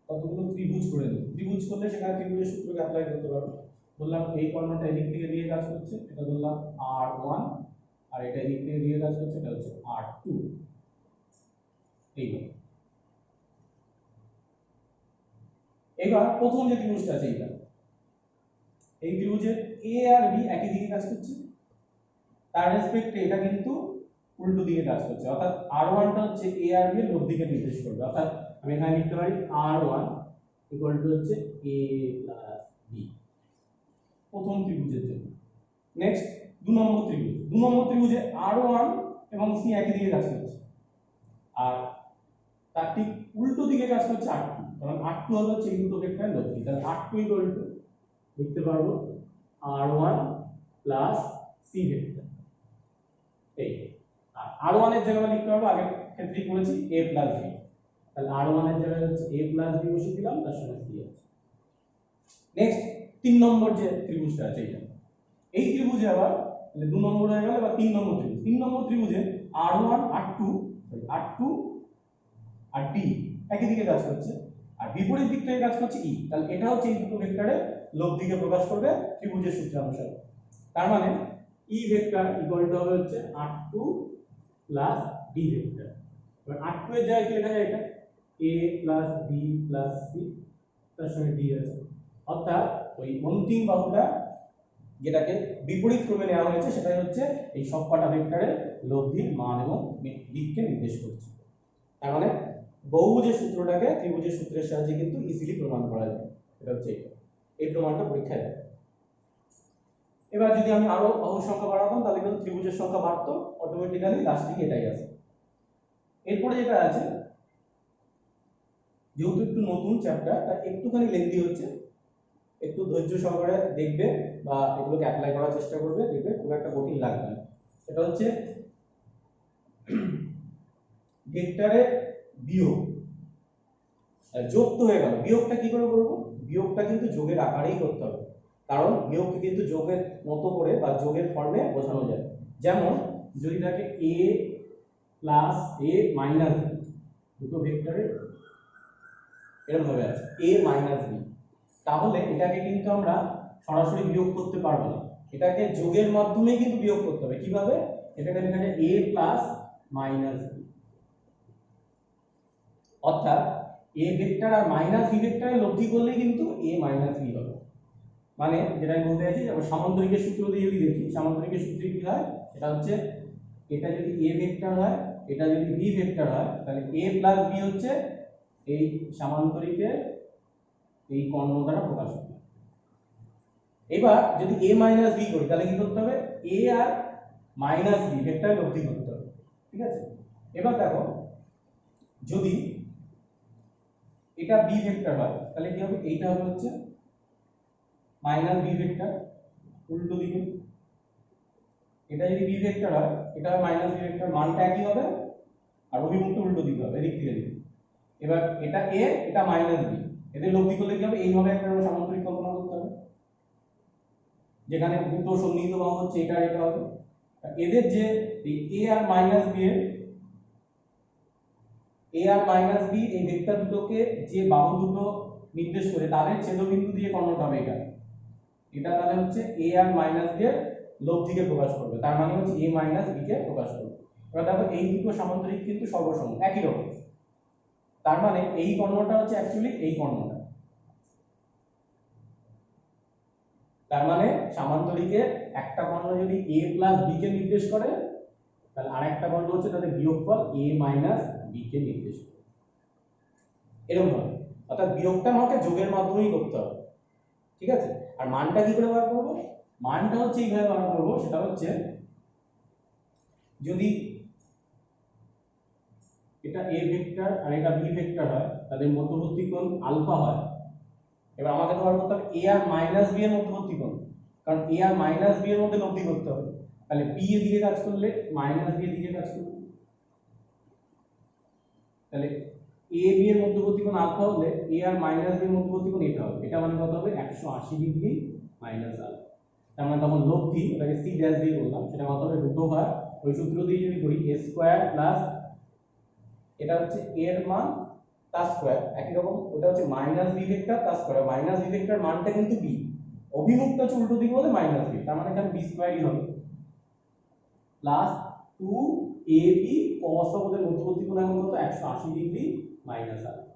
কতগুলো ত্রিভুজ করে দেব। ত্রিভুজ করলে সেখানে ত্রিভুজের সূত্রকে অ্যাপ্লাই করতে পারবো। বললাম এই কর্ণটা এদিক থেকে দিয়ে কাজ করছে, এটা ধরলাম R1, আর এটা এদিক থেকে দিয়ে কাজ করছে, এটা হচ্ছে R2। এইভাবে এবার প্রথম যে ত্রিভুজটা আছে এইটা, এই ত্রিভুজের এ আর বি একই দিকে কাজ করছে, তার রেসপেক্টে এটা কিন্তু উল্টো দিকে কাজ করছে। অর্থাৎ R1 টা হচ্ছে এ আর বি এর লব্ধিকে নির্দেশ করবে। অর্থাৎ আমি এখানে লিখতে পারি R1 ইকুয়াল টু হচ্ছে a প্লাস বি, প্রথম ত্রিভুজের জন্য। নেক্সট 2 নম্বর ত্রিভুজ, 2 নম্বর ত্রিভুজে R1 এবং C একই দিকে কাজ করছে, আর তার ঠিক উল্টো দিকে কাজ করছে R2, কারণ R2 হচ্ছে এই দুটো ভেক্টরের লব্ধি। তাহলে R2 ইকুয়াল টু লিখতে পারবো R1 প্লাস C ভেক্টর। এই আর R1 এর জায়গায় লিখতে পারবো, আগের ক্ষেত্রেই করেছি a প্লাস b, তাহলে R1 এর জায়গায় হচ্ছে a প্লাস b বসিয়ে দিলাম, তার সঙ্গে c আছে। নেক্সট 3 নম্বর যে ত্রিভুজটা আছে এটা, এই ত্রিভুজে আবার তাহলে 2 নম্বর হয়ে গেল, এবার 3 নম্বর ত্রিভুজ। 3 নম্বর ত্রিভুজে R1 R2 আর d একই দিকে কাজ করছে, আর বিপরীত দিক থেকে কাজ করছে e, তাহলে এটা হচ্ছে এই দুটো ভেক্টরের লব্ধিকে প্রকাশ করবে ত্রিভুজের সূত্রানুসারে। তার মানে e ভেক্টর ইকুয়াল টু হবে হচ্ছে R2 প্লাস d ভেক্টর। এবার R2 এর জায়গায় কি লেখা যায়, এটা a plus b plus c, তার সঙ্গে d আছে। অর্থাৎ ওই অন্তিম বাহুটা যেটাকে বিপরীত ক্রমে নেওয়া হয়েছে সেটাই হচ্ছে এই সবকটা ভেক্টরের লব্ধির মান এবং দিককে নির্দেশ করছে। তার মানে বহুভুজের সূত্রটাকে ত্রিভুজের সূত্রের সাহায্যে কিন্তু ইজিলি প্রমাণ করা যায়। এটা হচ্ছে এই প্রমাণটা পরীক্ষায় দেয়। এবার যদি আমি আরো বাহুর সংখ্যা বাড়াতাম তাহলে কিন্তু ত্রিভুজের সংখ্যা বাড়তো, অটোমেটিক্যালি লাস্ট দিকে এটাই আসে। এরপরে যেটা আছে, যেহেতু একটু নতুন চ্যাপ্টার তাই একটুখানি লেন্দি হচ্ছে, একটু ধৈর্য সহকারে দেখবে বা এগুলোকে অ্যাপ্লাই করার চেষ্টা করবে, দেখবে খুব একটা কঠিন লাগবে না। এটা হচ্ছে ভেক্টরের বিয়োগ, যোগ তো হয়ে গেল, বিয়োগটা কি করে করব, বিয়োগটা কিন্তু যোগের আকারেই করতে হবে, কারণ বিয়োগকে কিন্তু যোগের মতো করে বা যোগের ফর্মে বোঝানো যায়। যেমন যদি থাকে a plus a minus b, দুটো ভেক্টরের এরকম ভাবে আছে a মাইনাস b, তাহলে এটাকে কিন্তু আমরা সরাসরি বিয়োগ করতে পারবো না, এটাকে যোগের মাধ্যমেই কিন্তু বিয়োগ করতে হবে। কিভাবে, এটাকে লেখা যায় a প্লাস মাইনাস b, অর্থাৎ a ভেক্টর আর মাইনাস b ভেক্টরের লব্ধি করলেই কিন্তু a মাইনাস b হবে। মানে যেটা আমি বলতে চাইছি, যেমন সামান্তরিকের সূত্র দিয়ে যদি দেখি, সামান্তরিকের সূত্রে কি হয়, এটা হচ্ছে এটা যদি a ভেক্টর হয়, এটা যদি b ভেক্টর হয়, তাহলে a প্লাস b হচ্ছে এই সামান্তরিকের এই কর্ণ দ্বারা প্রকাশ হবে। এবার যদি a মাইনাস b করি তাহলে কি করতে হবে, a আর মাইনাস বি ভেক্টর লব্ধি করতে হবে, ঠিক আছে। এবার দেখো যদি এটা বি ভেক্টর হয় তাহলে কি হবে, এইটা হবে হচ্ছে মাইনাস বি ভেক্টর উল্টো দিকে, এটা যদি বি ভেক্টর হয় এটা হবে মাইনাস বি ভেক্টর, মানটা একই হবে আর অভিমুখটা উল্টো দিকে হবে, এদিক থেকে এদিকে। এবার এটা এ এটা মাইনাস বি, এদের লব্ধি করলে কি হবে, এইভাবে একটা সামান্তরিক কল্পনা করতে হবে যেখানে দুটো সন্নিহিত বাহু হচ্ছে এটা আর এটা হবে। এদের যে এ আর মাইনাস বি এর এ আর মাইনাস বি এই ভেক্টর দুটোকে যে বাহু দুটো নির্দেশ করে তাদের ছেদবিন্দু দিয়ে কর্ণটা হবে এটা, এটা তাহলে হচ্ছে এ আর মাইনাস বি এর লব্ধিকে প্রকাশ করবে, তার মানে হচ্ছে এ মাইনাস বি কে প্রকাশ করবে। এবার দেখো এই দুটো সামান্তরিক কিন্তু সর্বসম একই রকম, তার মানে এই কর্ণটা হচ্ছে অ্যাকচুয়ালি এই কর্ণটা, তার মানে সামান্তরিকের একটা কর্ণ যদি a প্লাস b কে নির্দেশ করে তাহলে আরেকটা কর্ণ হচ্ছে তাদের বিয়োগফল a মাইনাস b কে নির্দেশ করে, এরকম হবে। অর্থাৎ বিয়োগটা আমাকে যোগের মাধ্যমেই করতে হবে, ঠিক আছে। আর মানটা কি করে বার করব, মানটা হচ্ছে এইভাবে বার করব, সেটা হচ্ছে যদি এটা a ভেক্টর আর এটা b ভেক্টর হয় তাদের মধ্যবর্তী কোণ আলফা হয়। এবার আমাকে তো বার করতে হবে a আর মাইনাস b এর মধ্যবর্তী কোণ, কারণ a আর মাইনাস b এর মধ্যে লব্ধি করতে হবে, তাহলে b এর দিকে কাজ করলে মাইনাস b এর দিকে কাজ করবে, তাহলে a b এর মধ্যবর্তী কোণ আলফা হলে a আর মাইনাস b এর মধ্যবর্তী কোণ এটা হবে, এটা মানে কত হবে 180 ডিগ্রি মাইনাস আলফা। তার মানে তখন লব্ধি, ওটাকে c ড্যাশ দিয়ে বললাম, সেটা কত হবে রুট ওভার ওই সূত্র দিয়ে যদি করি a স্কয়ার প্লাস এটা হচ্ছে a এর মান তার স্কয়ার, একই রকম ওটা হচ্ছে মাইনাস b ভেক্টর তার স্কয়ার, মাইনাস b ভেক্টর মানটা কিন্তু b, অভিমুখটা হচ্ছে উল্টো দিকে বলে মাইনাস b, তার মানে এখানে b স্কয়ারই হবে প্লাস 2ab cos অফ ওদের মধ্যবর্তী কোণ এখন কত 180 degree minus alpha,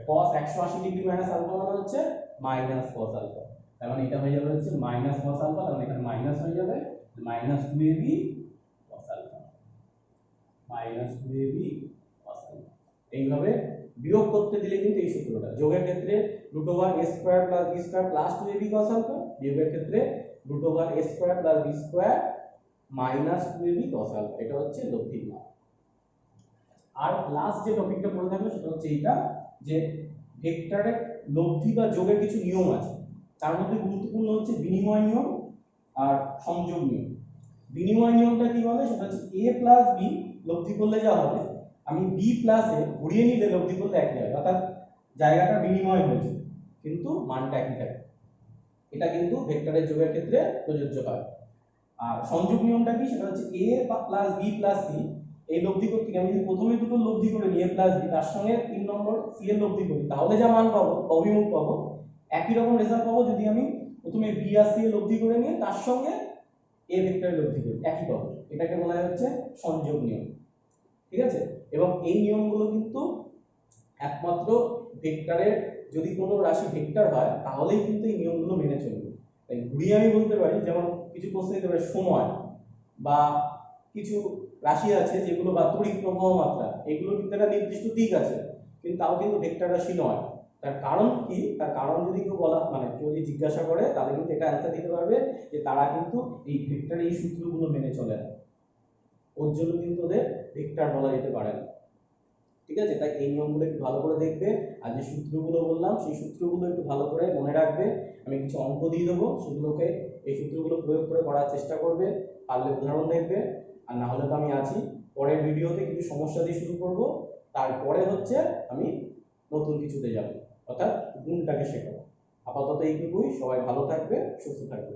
cos 180 degree minus alpha মানে হচ্ছে মাইনাস cos আলফা, তার মানে এটা হয়ে যাবে হচ্ছে মাইনাস cos আলফা, তার মানে এখানে মাইনাস হয়ে যাবে minus 2ab cos alpha minus 2ab cos alpha. এইভাবে বিয়োগ করতে দিলে কিন্তু এই সূত্রটা, যোগের ক্ষেত্রে root over a square plus b square plus 2ab cos alpha, বিয়োগের ক্ষেত্রে root over a square plus b square minus 2ab cos alpha, এটা হচ্ছে লব্ধির মান। আর লাস্ট যে টপিকটা পড়ে থাকলো সেটা হচ্ছে এইটা, যে ভেক্টরের লব্ধি বা যোগের কিছু নিয়ম আছে, তার মধ্যে গুরুত্বপূর্ণ হচ্ছে বিনিময় নিয়ম আর সংযোগ নিয়ম। বিনিময় নিয়মটা কি বলে, সেটা হচ্ছে a প্লাস b লব্ধি করলে যা হবে আমি b প্লাস a ঘুরিয়ে নিলে লব্ধি করলে একই হবে, অর্থাৎ জায়গাটা বিনিময় হয়েছে কিন্তু মানটা একই থাকে, এটা কিন্তু ভেক্টরের যোগের ক্ষেত্রে প্রযোজ্য হয়। আর সংযোগ নিয়মটা কি, সেটা হচ্ছে a plus b plus c এই লব্ধি করতে গিয়ে আমি যদি প্রথমে দুটো লব্ধি করে নিই a প্লাস b, তার সঙ্গে 3 নম্বর c এর লব্ধি করি, তাহলে যা মান পাবো অভিমুখ পাবো একই রকম রেজাল্ট পাবো যদি আমি প্রথমে b আর c এর লব্ধি করে নিয়ে তার সঙ্গে a ভেক্টরের লব্ধি করি, একই পাবো, এটাকে বলা হচ্ছে সংযোগ নিয়ম, ঠিক আছে। এবং এই নিয়মগুলো কিন্তু একমাত্র ভেক্টরের যদি কোনো রাশি ভেক্টর হয় তাহলেই কিন্তু এই নিয়মগুলো মেনে চলবে। তাই ঘুরিয়ে আমি বলতে পারি, যেমন কিছু প্রশ্ন দিতে পারে সময় বা কিছু রাশি আছে যেগুলো বা তড়িৎ প্রবাহ মাত্রা, এগুলো কিন্তু একটা নির্দিষ্ট দিক আছে কিন্তু তাও কিন্তু ভেক্টর রাশি নয়। তার কারণ কি, তার কারণ যদি কেউ বলা মানে কেউ যদি জিজ্ঞাসা করে তাহলে কিন্তু এটা অ্যান্সার দিতে পারবে যে তারা কিন্তু এই ভেক্টর এই সূত্রগুলো মেনে চলে না, ওর জন্য কিন্তু ওদের ভেক্টর বলা যেতে পারে না, ঠিক আছে। তাই এই নিয়মগুলো একটু ভালো করে দেখবে, আর যে সূত্রগুলো বললাম সেই সূত্রগুলো একটু ভালো করে মনে রাখবে, আমি কিছু অঙ্ক দিয়ে দেবো সেগুলোকে এই সূত্রগুলো প্রয়োগ করে করার চেষ্টা করবে, পারলে উদাহরণ দেখবে, আর না হলে তো আমি আছি, পরের ভিডিওতে কিছু সমস্যা দিয়ে শুরু করব, তারপরে হচ্ছে আমি নতুন কিছুতে যাব, অর্থাৎ গুণটাকে শেখাবো। আপাতত এইটুকুই, সবাই ভালো থাকবে, সুস্থ থাকবে।